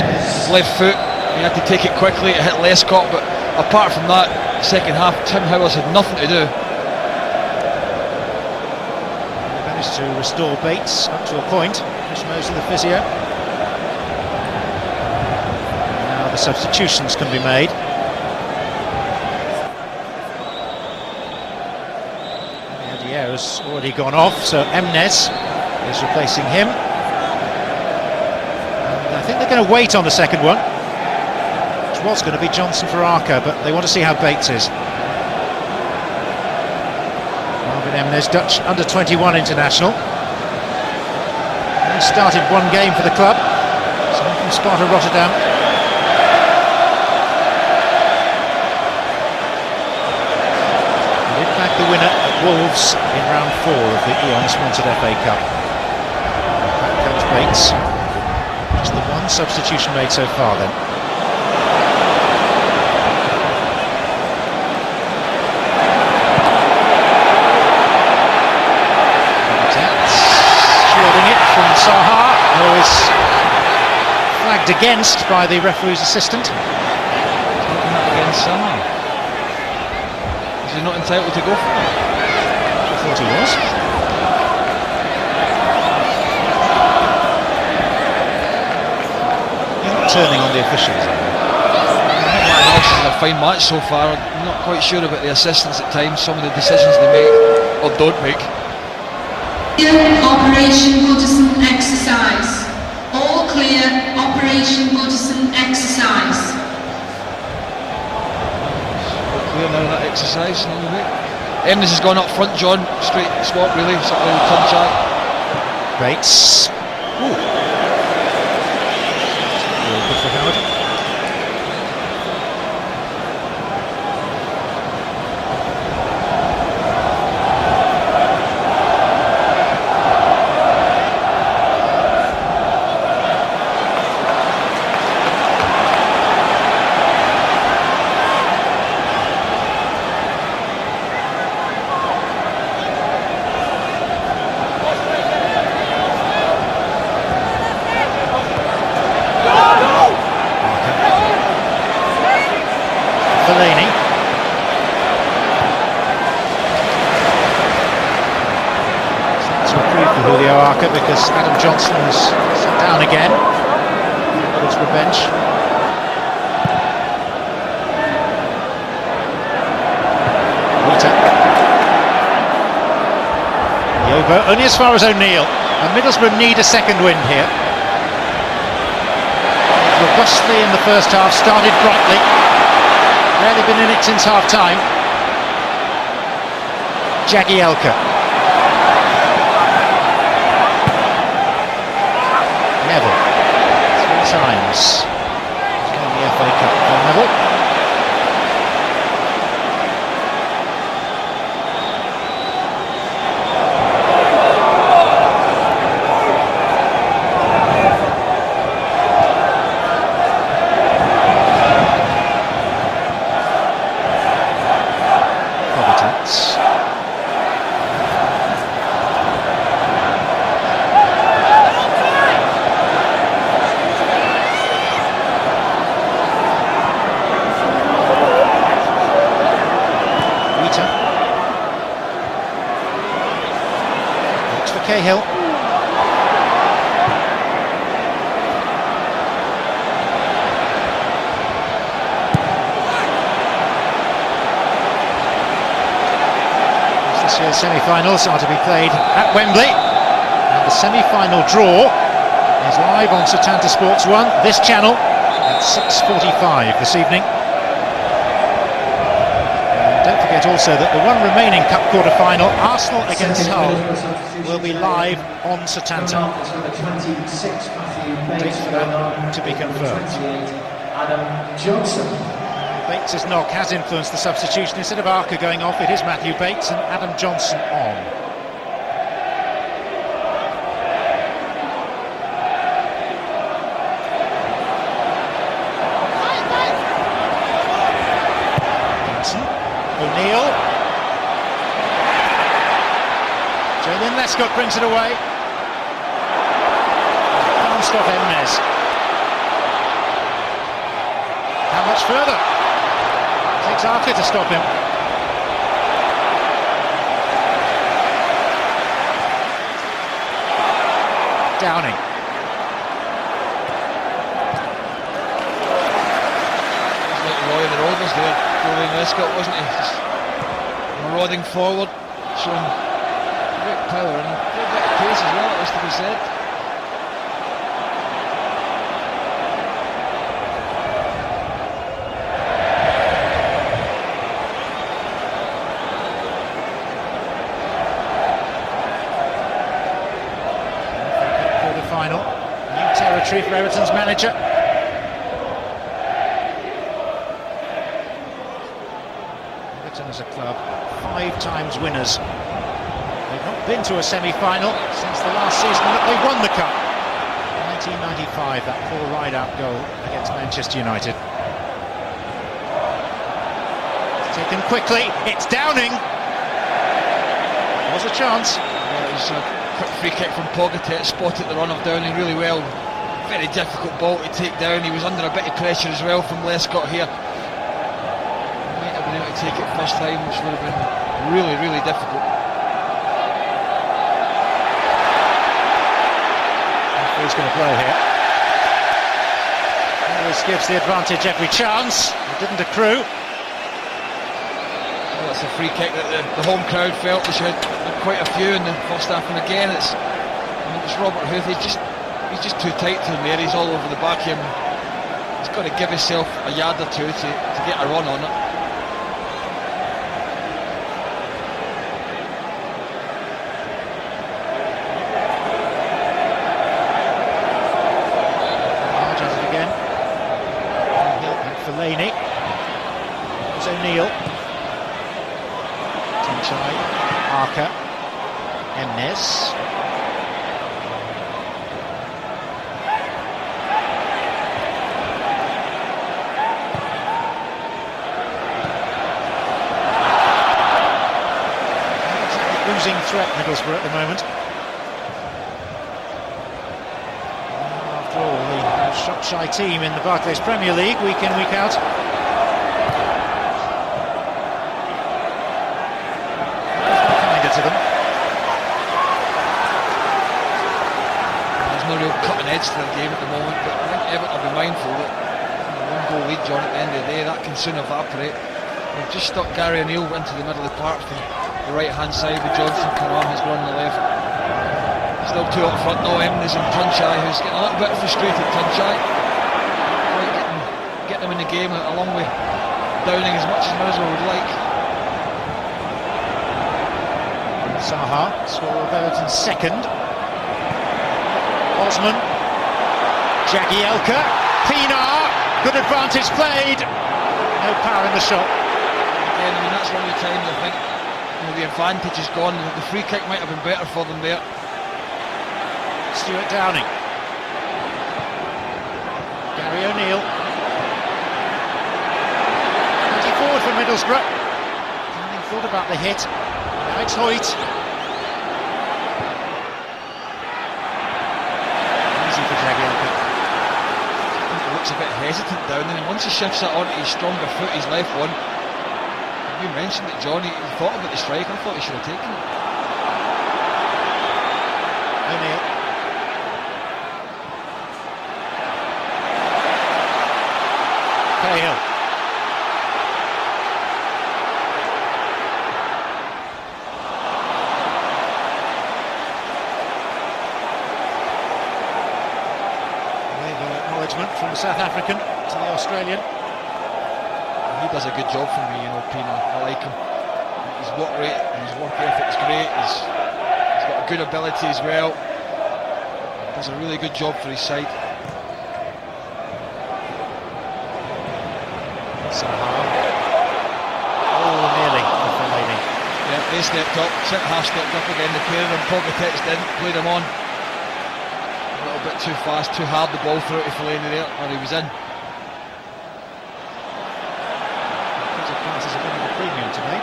left foot. He had to take it quickly. It hit Lescott. But apart from that, second half, Tim Howells had nothing to do. They managed to restore Bates up to a point. Chris Mosley, the physio. Now the substitutions can be made. Diero's already gone off, so Emnes is replacing him. And I think they're going to wait on the second one, which was going to be Johnson for Arca, but they want to see how Bates is. Marvin Emnes, Dutch under-21 international. He started one game for the club, so from Sparta Rotterdam. He did back the winner at Wolves in round 4 of the Eon-sponsored FA Cup. Back coach Bates. Just the one substitution made so far then. Shielding it from Saha, who is flagged against by the referee's assistant. Taking that against Saha. Is he not entitled to go for it? I thought he was. You're not turning on the officials, are you? My analysis is a fine match so far. I'm not quite sure about the assistants at times, some of the decisions they make or don't make. Operation Goodison exercise. All clear. Operation Goodison exercise. All clear now that exercise. Emnes has gone up front, John. Straight swap, really. Sort of contact. Bates. Ooh. Good for Howard. Fellaini. That's a reprieve for Julio Arca because Adam Johnson was sat down again. Got his revenge. Wheater. Yobo, only as far as O'Neill. And Middlesbrough need a second wind here. Robustly in the first half, started brightly. Rarely been in it since half-time. Jagielka. Neville. 3 times. He's won the FA Cup for Neville. Looks for Cahill. This year's semi-finals are to be played at Wembley, and the semi-final draw is live on Setanta Sports 1, this channel, at 6:45 this evening. Don't forget also that the one remaining Cup quarter-final, Arsenal against Hull, will be live on Setanta. Date for that to be confirmed. Adam Johnson. Bates' knock has influenced the substitution. Instead of Arca going off, it is Matthew Bates and Adam Johnson on. O'Neill. Jalen Lescott brings it away. Can't stop Emnes. How much further? Takes Arca to stop him. Downing. Like Roy and the Rovers there, Jalen Lescott, wasn't he? Just marauding forward, showing great power and a good bit of pace as well, it has to be said. Quarter-final, new territory for Everton's manager. As a club, 5 times winners. They've not been to a semi-final since the last season that they won the cup. 1995, that poor ride-out goal against Manchester United. It's taken quickly, it's Downing. Was a chance. It was a quick free kick from Pogatet, spotted the run of Downing really well. Very difficult ball to take down. He was under a bit of pressure as well from Lescott here. To take it first time, which would have been really, really difficult. Who's going to blow here? Always gives the advantage every chance. It didn't accrue. Well, that's a free kick that the home crowd felt they should had quite a few in the first half, and again it's Robert Huth. He's just too tight to him there. He's all over the back of him. He's got to give himself a yard or two to get a run on it. Fellaini, there's O'Neill, Tunchai, Arca, Emnes, losing threat Middlesbrough at the moment. After all, the shot-shy team in the Barclays Premier League, week in, week out. Kinder to them. There's no real cutting edge to their game at the moment, but I think Everton will be mindful that one goal lead, John, at the end of the day, that can soon evaporate. We've just stuck Gary O'Neill into the middle of the park from the right-hand side with Johnson. Karam has gone on the left. Still 2 up front, no Emnes and Tunchai, who's getting a little bit frustrated. Tunchai get them in the game along with Downing as much as Middlesbrough would like. Saha, score of Everton's second. Osman, Jagielka, Pinar, good advantage played. No power in the shot. Again, I mean, that's one of the times I think the advantage is gone. The free kick might have been better for them there. Stuart Downing, Gary O'Neill, 20 forward for Middlesbrough. Downing thought about the hit. Now it's Hoyt. Easy for Jagielka. He looks a bit hesitant, Downing, and once he shifts it onto his stronger foot, his left one. You mentioned it, John. He thought about the strike. I thought he should have taken it. O'Neill. Cahill. With acknowledgement from the South African to the Australian. He does a good job for me, Pina. I like him. His work rate and his work ethic is great. He's got a good ability as well. Does a really good job for his side. Saha. Oh, nearly for Fellaini. Yeah, they stepped up. Centre-half stepped up again. The pair of them, Pogatet's didn't. Played him on. A little bit too fast, too hard the ball through to Fellaini there, or he was in. Pass is a bit of a premium today.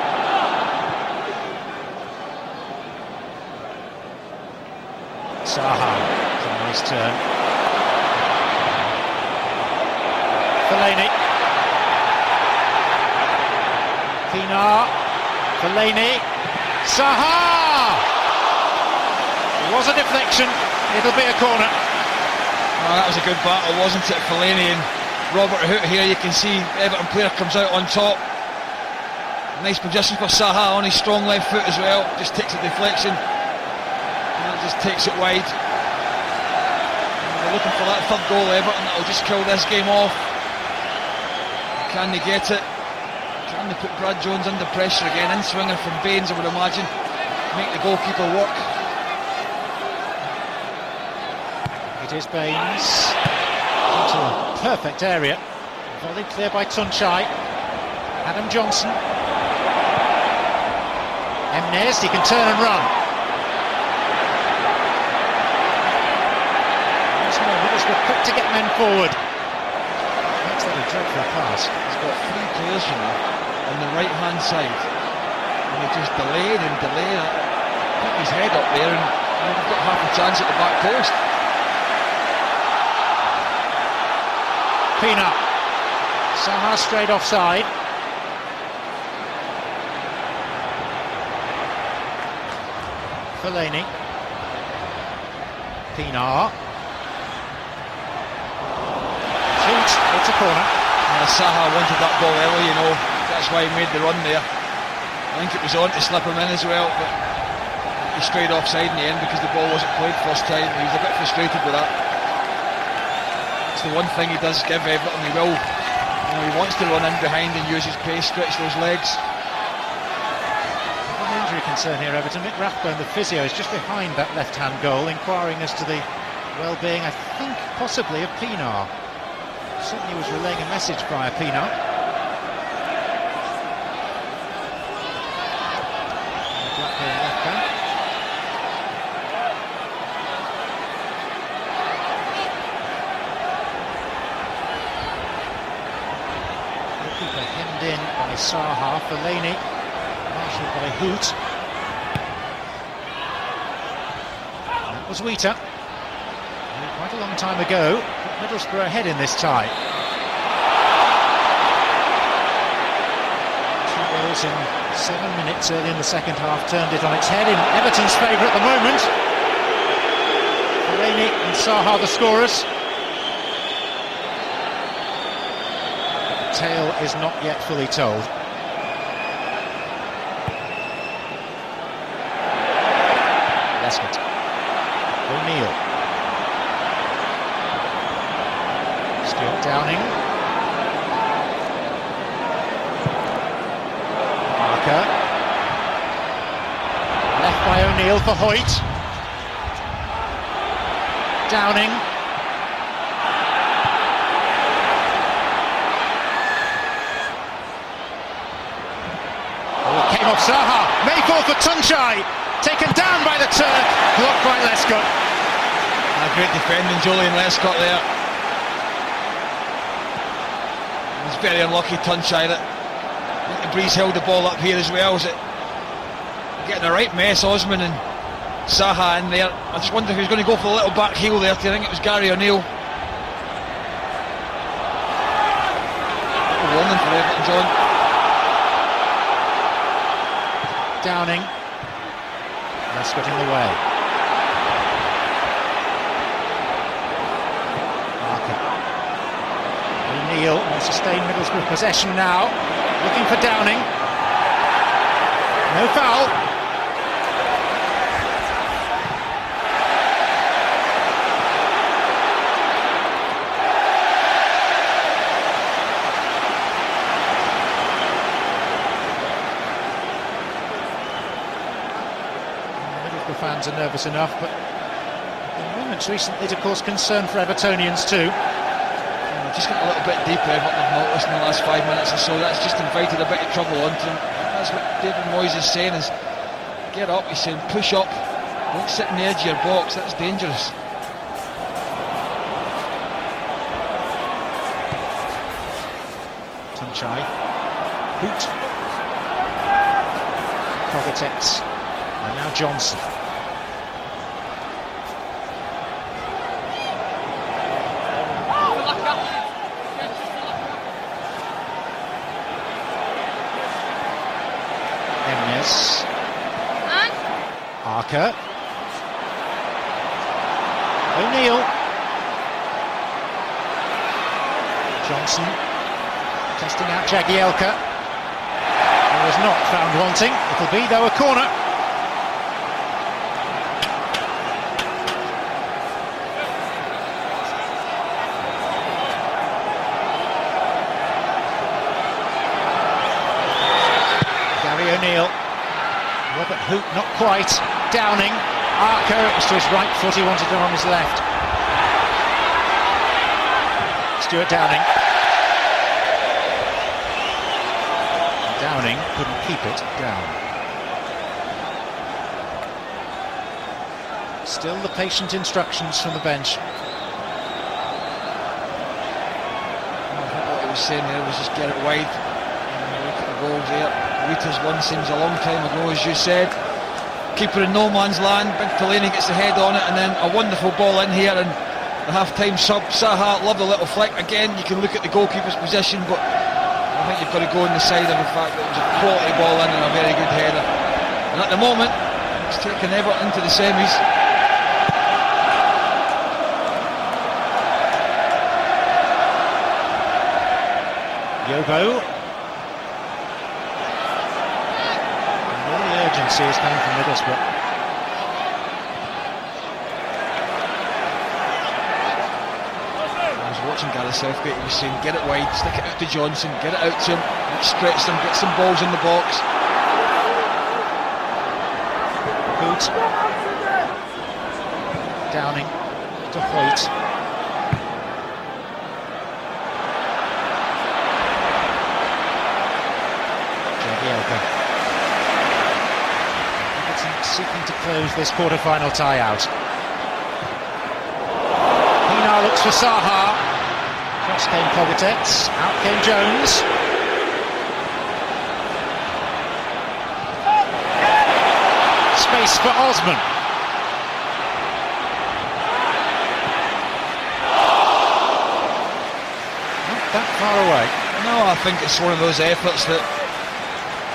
Saha, it's a nice turn. Fellaini. Pinar. Fellaini. Saha! It was a deflection. It'll be a corner. Oh, that was a good battle, wasn't it? Fellaini and Robert Hoot here. You can see Everton player comes out on top. Nice position for Saha on his strong left foot as well. Just takes a deflection and just takes it wide. And they're looking for that third goal, Everton. That'll just kill this game off. Can they get it? Can they put Brad Jones under pressure again? In swinger from Baines, I would imagine. Make the goalkeeper work. It is Baines into a perfect area. Volleyed clear by Tunchai. Adam Johnson. Emnes, he can turn and run. Once more, Middlesbrough quick to get men forward. Makes that a dreadful pass. He's got three players, you know, on the right hand side, and he just delayed and delayed. Put his head up there, and we've got half a chance at the back post. Pina. Saha straight offside. Fellaini. Pina. Shoot, it's a corner. Saha wanted that ball early, you know. That's why he made the run there. I think it was on to slip him in as well, but he strayed offside in the end because the ball wasn't played first time. He was a bit frustrated with that. It's the one thing he does give Everton. He will, you know, he wants to run in behind and use his pace, stretch those legs. An injury concern here, Everton. Mick Rathbone, the physio, is just behind that left-hand goal, inquiring as to the well-being, I think, possibly of Pienaar. Certainly was relaying a message via Pienaar. Blackburn left back. Goalkeeper hemmed in by Saha. Fellaini marshalled by Hoot. That was Wheater. Quite a long time ago, but Middlesbrough ahead in this tie. 2 goals in 7 minutes early in the second half turned it on its head in Everton's favour at the moment. Fellaini and Saha the scorers. But the tale is not yet fully told. Lescott. O'Neill. Stuart Downing. Parker. Left by O'Neill for Hoyt. Downing. Oh, it came off Saha. May fall for Tunchai. Taken down by the Turk. Blocked by Lescott. Great defending, Julian Lescott there. It's very unlucky, Tunchai, that Breeze held the ball up here as well. Is it getting a right mess? Osman and Saha in there. I just wonder if he's going to go for a little back heel there. I think it was Gary O'Neill. A warning for Everton, John. Downing. Lescott in the way. O'Neill will sustain Middlesbrough possession now, looking for Downing. No foul. Middlesbrough fans are nervous enough, but the moments recently to cause concern for Evertonians too. Just got a little bit deeper, Everton have noticed in the last 5 minutes or so. That's just invited a bit of trouble onto them. That's what David Moyes is saying, is get up, he's saying push up, don't sit on the edge of your box, that's dangerous. Tunchai. Hoot. Kovacic. And now Johnson. Parker. O'Neill. Johnson testing out Jagielka. Was not found wanting. It'll be, though, a corner. Gary O'Neill. Robert Hoop, not quite. Downing. Arco, it was to his right foot, he wanted it on his left. Stuart Downing. Downing couldn't keep it down. Still the patient instructions from the bench. I think what he was saying there was just get it wide. Look at the goals there. Rita's one seems a long time ago, as you said. Keeper in no man's land. Big Fellaini gets the head on it, and then a wonderful ball in here. And the half-time sub, Saha, love the little flick. Again, you can look at the goalkeeper's position, but I think you've got to go on the side of the fact that it was a quality ball in and a very good header. And at the moment, it's taken Everton into the semis. Yobo. And all the urgency is coming from Middlesboro. I was watching Gareth Southgate, he was saying get it wide, stick it out to Johnson, get it out to him, stretch them, get some balls in the box. Hoot. Downing to Hoyt. Everton seeking to close this quarter-final tie-out. Pienaar looks for Saha. Cross came Pogatetz. Out came Jones. Space for Osman. Not that far away. No, I think it's one of those efforts that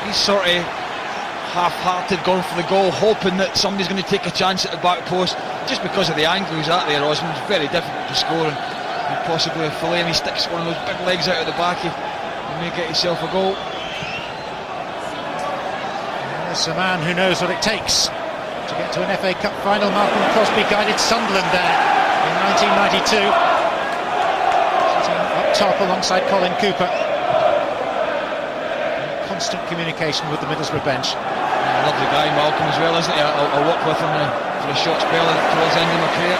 he's sort of half-hearted, going for the goal, hoping that somebody's going to take a chance at the back post. Just because of the angle he's at there, Osman, it's very difficult to score, and possibly if Fellaini sticks one of those big legs out of the back, he may get himself a goal. There's a man who knows what it takes to get to an FA Cup final. Malcolm Crosby guided Sunderland there in 1992. Sitting up top alongside Colin Cooper. Constant communication with the Middlesbrough bench. Yeah, lovely guy, Malcolm, as well, isn't he? I'll work with him for a short spell towards the end of my career.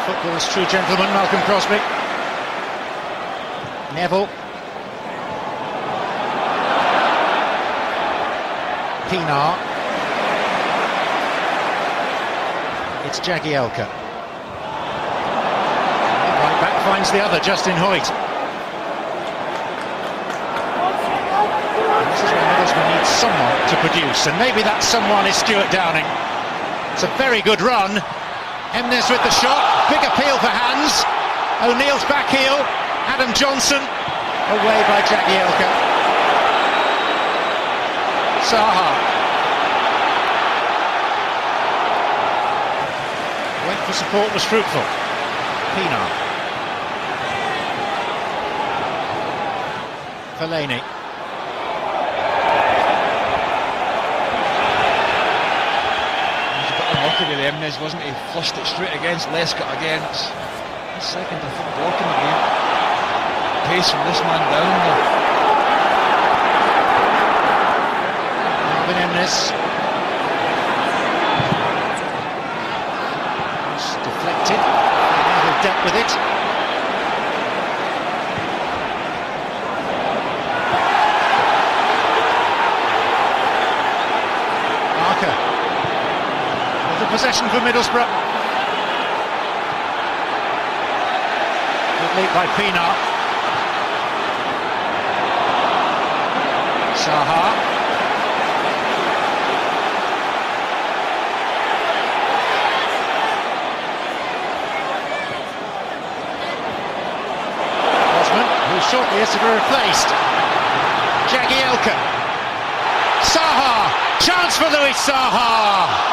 Football's true gentleman, Malcolm Crosby. Neville. Pienaar. It's Jagielka. Right back finds the other, Justin Hoyt. This is where Middlesbrough needs someone to produce, and maybe that someone is Stuart Downing. It's a very good run. Emnes with the shot, big appeal for hands. O'Neill's back heel, Adam Johnson, away by Jagielka. Saha. Went for support, was fruitful. Pienaar. Fellaini. With Emnes, wasn't he? Flushed it straight against Lescott again. It's his second, I think, block in the game. Pace from this man down there. Marvin Emnes. It's deflected. Now they've dealt with it. Arco. Possession for Middlesbrough. Good lead by Pienaar. Saha. Osman, who shortly is to be replaced. Jagielka. Saha. Chance for Louis Saha.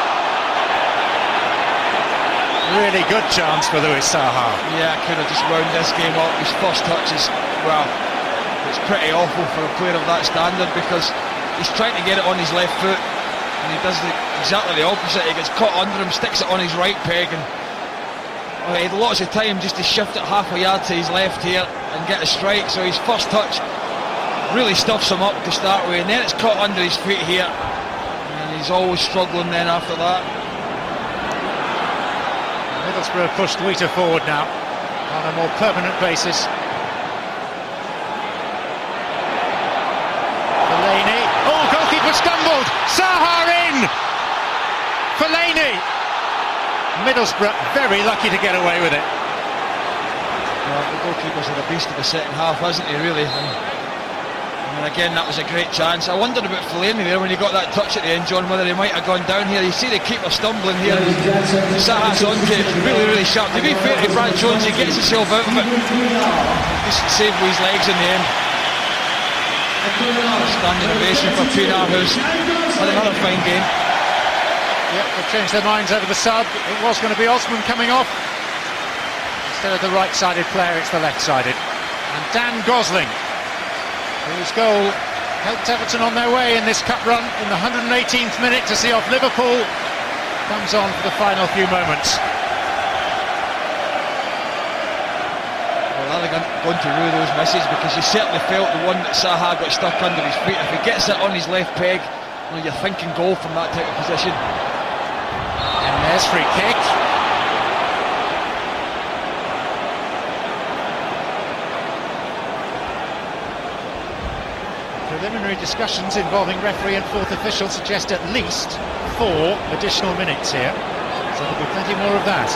Really good chance for Louis Saha. Yeah, could have just wound this game up. His first touch is, well, It's pretty awful for a player of that standard, because he's trying to get it on his left foot and he does exactly the opposite. He gets caught under him, sticks it on his right peg, and he had lots of time just to shift it half a yard to his left here and get a strike. So his first touch really stuffs him up to start with, and then it's caught under his feet here, and he's always struggling then after that. Middlesbrough pushed Wheater forward now on a more permanent basis. Fellaini. Oh, goalkeeper stumbled. Saha in. Fellaini. Middlesbrough very lucky to get away with it. Well, the goalkeeper's had a beast of a second half, hasn't he, really? And again, that was a great chance. I wondered about Fellaini there when he got that touch at the end, John, whether he might have gone down here. You see the keeper stumbling here. Saha's onto it, really, really sharp. To be fair to Brad Jones, he gets himself out of it. Just saved with his legs in the end. Standing ovation for Pienaar, who's had another fine game. Yep, they've changed their minds over the sub. It was going to be Osman coming off. Instead of the right-sided player, it's the left-sided. And Dan Gosling, whose goal helped Everton on their way in this cup run in the 118th minute to see off Liverpool, comes on for the final few moments. Well, they're going to rue those misses, because you certainly felt the one that Saha got stuck under his feet. If he gets it on his left peg, you're thinking goal from that type of position. And there's free kick. Preliminary discussions involving referee and fourth official suggest at least 4 additional minutes here, so there'll be plenty more of that.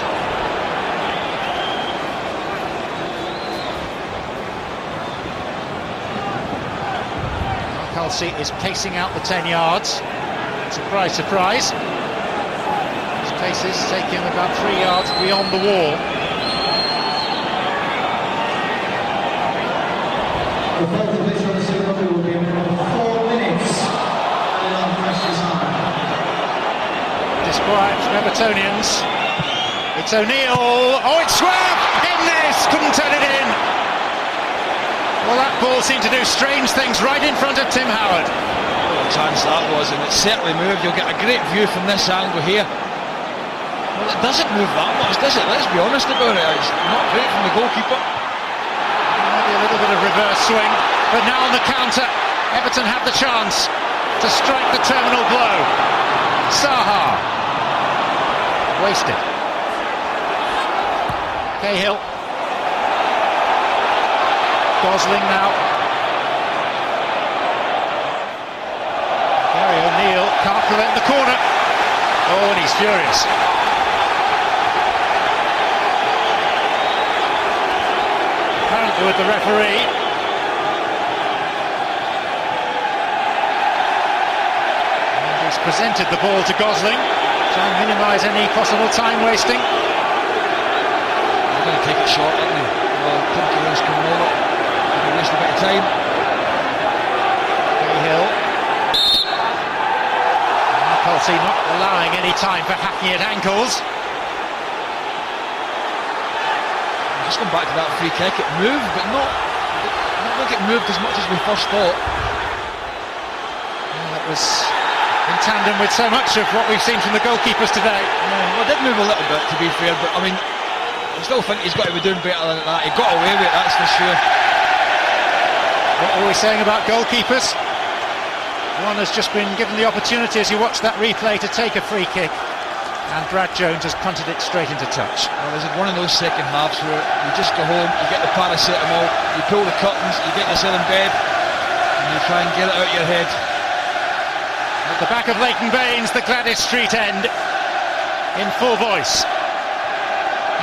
Kelsey is pacing out the 10 yards. Surprise, surprise. His pace is taking him about 3 yards beyond the wall. The fourth official will be around 4 minutes. Disquiet from Evertonians. It's O'Neill. Oh, it's swerved! In this! Couldn't turn it in. Well, that ball seemed to do strange things right in front of Tim Howard. What a chance that was, and it certainly moved. You'll get a great view from this angle here. Well, it doesn't move that much, does it? Let's be honest about it. It's not great from the goalkeeper. Maybe a little bit of reverse swing, but now on the counter, Everton have the chance to strike the terminal blow. Saha. Wasted. Cahill. Gosling now. Gary O'Neill can't prevent the corner. Oh, and he's furious. Apparently with the referee. And he's presented the ball to Gosling, trying to minimise any possible time wasting. They're going to take it short, aren't they? Well, Pinker's coming over. Waste a bit of time. Cahill. Kelsey not allowing any time for hacking at ankles. Just going back to that free kick, it moved, but not like it moved as much as we first thought. Well, that was in tandem with so much of what we've seen from the goalkeepers today. Well, it did move a little bit, to be fair, but I mean, I still think he's got to be doing better than that. He got away with it, that's for sure. What were we saying about goalkeepers? One has just been given the opportunity, as you watch that replay, to take a free kick, and Brad Jones has punted it straight into touch. Well, there's one of those second halves where you just go home, you get the paracetamol, you pull the curtains, you get yourself in bed, and you try and get it out of your head. At the back of Leighton Baines, the Gladys Street end, in full voice,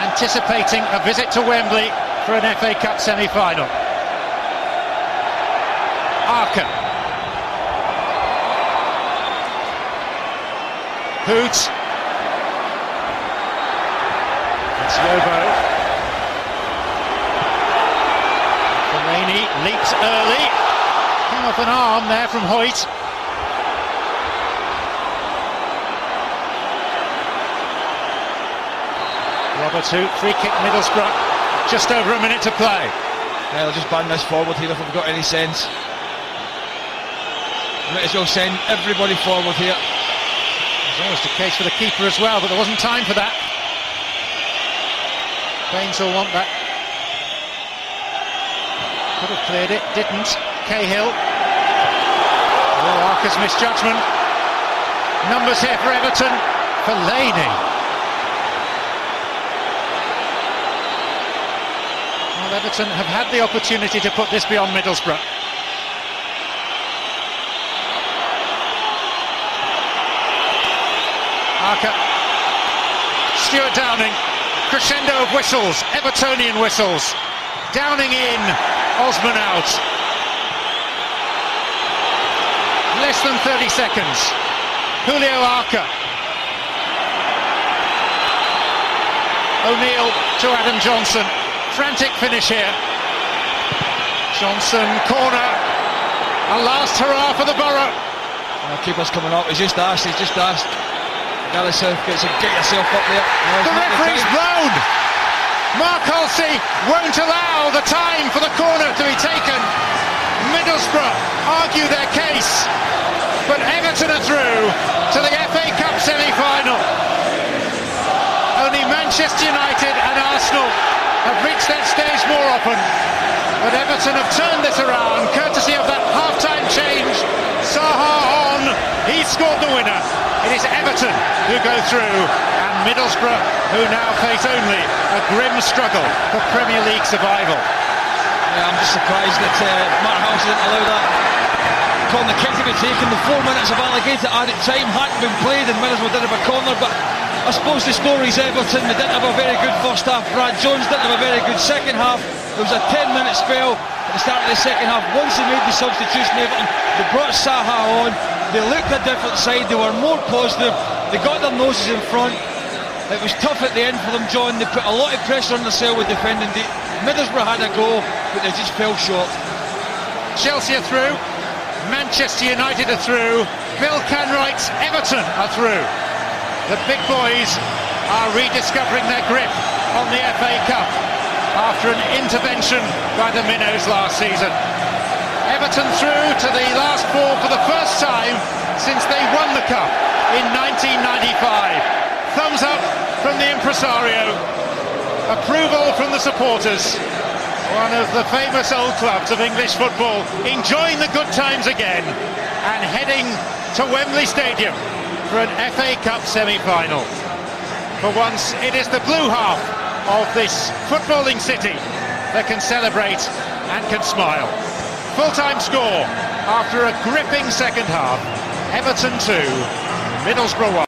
anticipating a visit to Wembley for an FA Cup semi-final. Arca. Hoots. It's Yobo. Fellaini leaps early. Came off an arm there from Hoyt. Roberts Hoot, free kick Middlesbrough. Just over a minute to play. Yeah, they'll just ban this forward here if we've got any sense. Might as well send everybody forward here. There's almost a case for the keeper as well, but there wasn't time for that. Baines will want that. Could have cleared it, didn't. Cahill. Oh, Arca's misjudgment. Numbers here for Everton. Fellaini. Well, Everton have had the opportunity to put this beyond Middlesbrough. Arca. Stuart Downing. Crescendo of whistles. Evertonian whistles. Downing in. Osman out. Less than 30 seconds. Julio Arca. O'Neill to Adam Johnson. Frantic finish here. Johnson, corner. A last hurrah for the Borough. Keeper's coming up. He's just asked. Gareth Southgate said, get yourself up there. The referee's blown. Mark Halsey won't allow the time for the corner to be taken. Middlesbrough argue their case, but Everton are through to the FA Cup semi-final. Only Manchester United and Arsenal have reached that stage more often, but Everton have turned this around courtesy of that half-time change. Saha on, he scored the winner. It is Everton who go through, and Middlesbrough who now face only a grim struggle for Premier League survival. Yeah, I'm just surprised that Mark House didn't allow that corner kick to be taken. The 4 minutes of alligator added time hadn't been played and Middlesbrough did have a corner, but I suppose the story's Everton. They didn't have a very good first half. Brad Jones didn't have a very good second half. There was a 10-minute spell at the start of the second half. Once they made the substitution, Everton, they brought Saha on. They looked a different side. They were more positive. They got their noses in front. It was tough at the end for them, John. They put a lot of pressure on themselves with defending. Middlesbrough had a go, but they just fell short. Chelsea are through. Manchester United are through. Bill Canwright's Everton are through. The big boys are rediscovering their grip on the FA Cup after an intervention by the Minnows last season. Everton through to the last four for the first time since they won the Cup in 1995. Thumbs up from the impresario. Approval from the supporters. One of the famous old clubs of English football enjoying the good times again and heading to Wembley Stadium for an FA Cup semi-final. For once, it is the blue half of this footballing city that can celebrate and can smile. Full-time score after a gripping second half. Everton 2, Middlesbrough 1.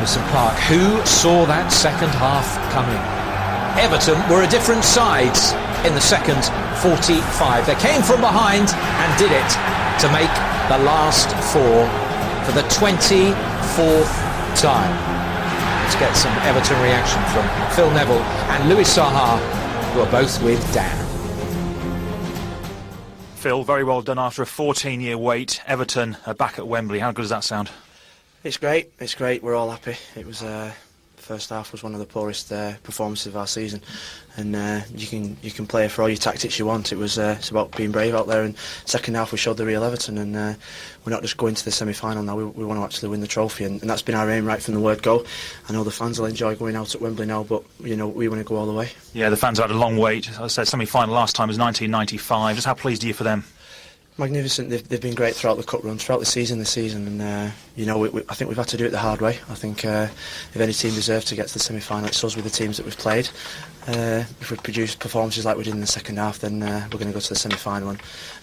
Goodison Park. Who saw that second half coming? Everton were a different side in the second 45. They came from behind and did it to make the last four for the 24th time. Let's get some Everton reaction from Phil Neville and Louis Saha, who are both with Dan. Phil, very well done after a 14-year wait. Everton are back at Wembley. How good does that sound? It's great. We're all happy. It was first half was one of the poorest performances of our season, and you can play for all your tactics you want. It's about being brave out there. And second half we showed the real Everton, and we're not just going to the semi-final now. We want to actually win the trophy, and that's been our aim right from the word go. I know the fans will enjoy going out at Wembley now, but we want to go all the way. Yeah, the fans have had a long wait. As I said, semi-final last time was 1995. Just how pleased are you for them? Magnificent. They've been great throughout the cup run, throughout the season and I think we've had to do it the hard way. I think if any team deserves to get to the semi-final, it's us with the teams that we've played. If we produce performances like we did in the second half, then we're going to go to the semi-final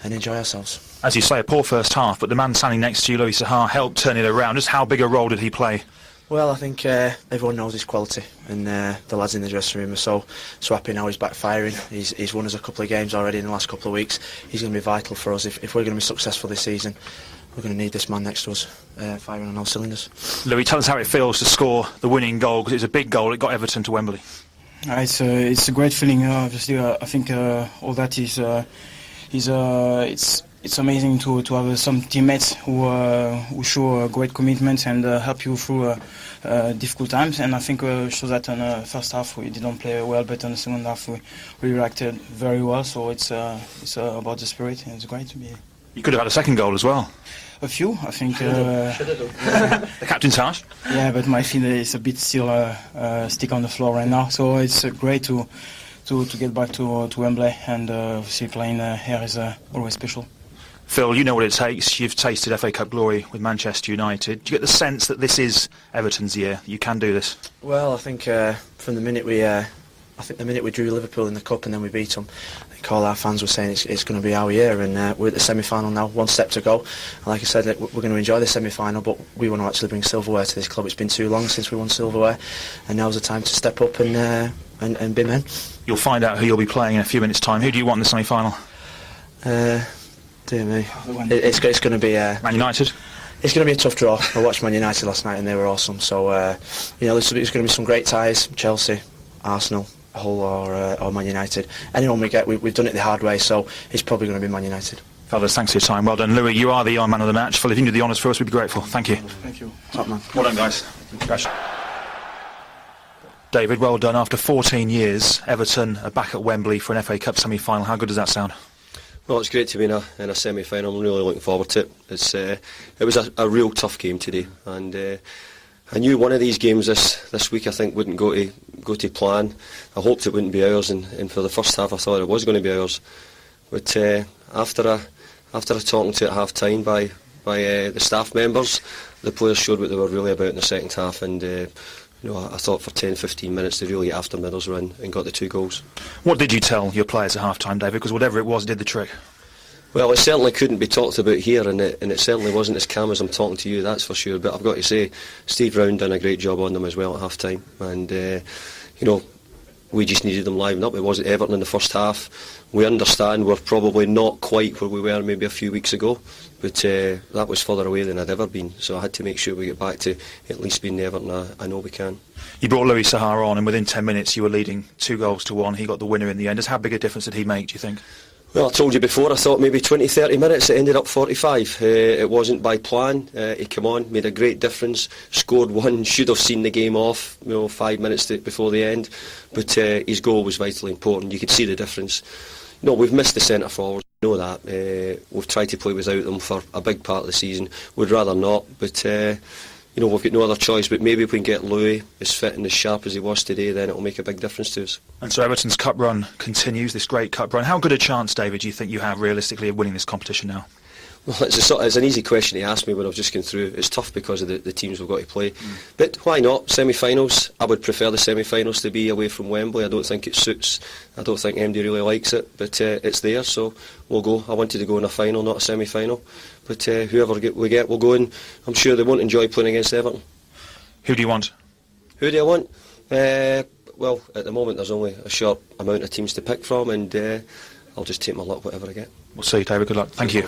and enjoy ourselves. As you say, a poor first half, but the man standing next to you, Louis Saha, helped turn it around. Just how big a role did he play? Well, I think everyone knows his quality, and the lads in the dressing room are so happy now he's back firing. He's won us a couple of games already in the last couple of weeks. He's going to be vital for us. If we're going to be successful this season, we're going to need this man next to us, firing on all cylinders. Louis, tell us how it feels to score the winning goal, because it's a big goal. It got Everton to Wembley. It's a great feeling. Obviously, I think all that is it's amazing to have some teammates who show great commitment and help you through difficult times. And I think shows that in the first half we didn't play well, but in the second half we reacted very well. So it's about the spirit, and it's great to be here. You could have had a second goal as well. A few, I think. The captain's harsh. Yeah, but my feet is a bit still stick on the floor right now. So it's great to get back to Wembley, and obviously playing here is always special. Phil, you know what it takes. You've tasted FA Cup glory with Manchester United. Do you get the sense that this is Everton's year? You can do this? Well, I think from the minute we drew Liverpool in the cup and then we beat them, I think all our fans were saying it's going to be our year, and we're at the semi-final now, one step to go. And like I said, we're going to enjoy the semi-final, but we want to actually bring silverware to this club. It's been too long since we won silverware, and now's the time to step up and be men. You'll find out who you'll be playing in a few minutes' time. Who do you want in the semi-final? Dear me, it's going to be Man United. It's going to be a tough draw. I watched Man United last night and they were awesome. So there's going to be some great ties. Chelsea, Arsenal, Hull, or Man United. Anyone we get, we've done it the hard way. So it's probably going to be Man United. Fellas, thanks for your time. Well done, Louis. You are the man of the match. Phil, if you can do the honours for us, we'd be grateful. Thank you. Thank you. Top man. Well done, guys. David, well done. After 14 years, Everton are back at Wembley for an FA Cup semi-final. How good does that sound? Well, it's great to be in a semi-final. I'm really looking forward to it. It was a real tough game today, and I knew one of these games this week I think wouldn't go to plan. I hoped it wouldn't be ours, and for the first half I thought it was going to be ours. But after a talking to at half time by the staff members, the players showed what they were really about in the second half, and I thought for 10-15 minutes they really after Middlesboro and got the 2 goals. What did you tell your players at half-time, David? Because whatever it was, it did the trick. Well, it certainly couldn't be talked about here, and it certainly wasn't as calm as I'm talking to you, that's for sure. But I've got to say, Steve Brown done a great job on them as well at half-time. And, we just needed them livened up. It wasn't Everton in the first half. We understand we're probably not quite where we were maybe a few weeks ago, but that was further away than I'd ever been. So I had to make sure we get back to at least being the Everton I know we can. You brought Louis Saha on, and within 10 minutes you were leading 2-1. He got the winner in the end. Just how big a difference did he make, do you think? Well, I told you before, I thought maybe 20-30 minutes. It ended up 45. It wasn't by plan. He came on, made a great difference, scored one, should have seen the game off 5 minutes before the end, but his goal was vitally important. You could see the difference. We've missed the centre forwards, we know that. We've tried to play without them for a big part of the season. We'd rather not, but we've got no other choice. But maybe if we can get Louis as fit and as sharp as he was today, then it'll make a big difference to us. And so Everton's cup run continues, this great cup run. How good a chance, David, do you think you have realistically of winning this competition now? Well, it's an easy question to ask me when I've just gone through. It's tough because of the teams we've got to play. But why not? Semi-finals. I would prefer the semi-finals to be away from Wembley. I don't think it suits. I don't think MD really likes it. But it's there, so we'll go. I wanted to go in a final, not a semi-final. But whoever we get, we'll go in. I'm sure they won't enjoy playing against Everton. Who do you want? Who do I want? Well, at the moment there's only a short amount of teams to pick from, and I'll just take my luck whatever I get. We'll see, David. Good luck. Thank you.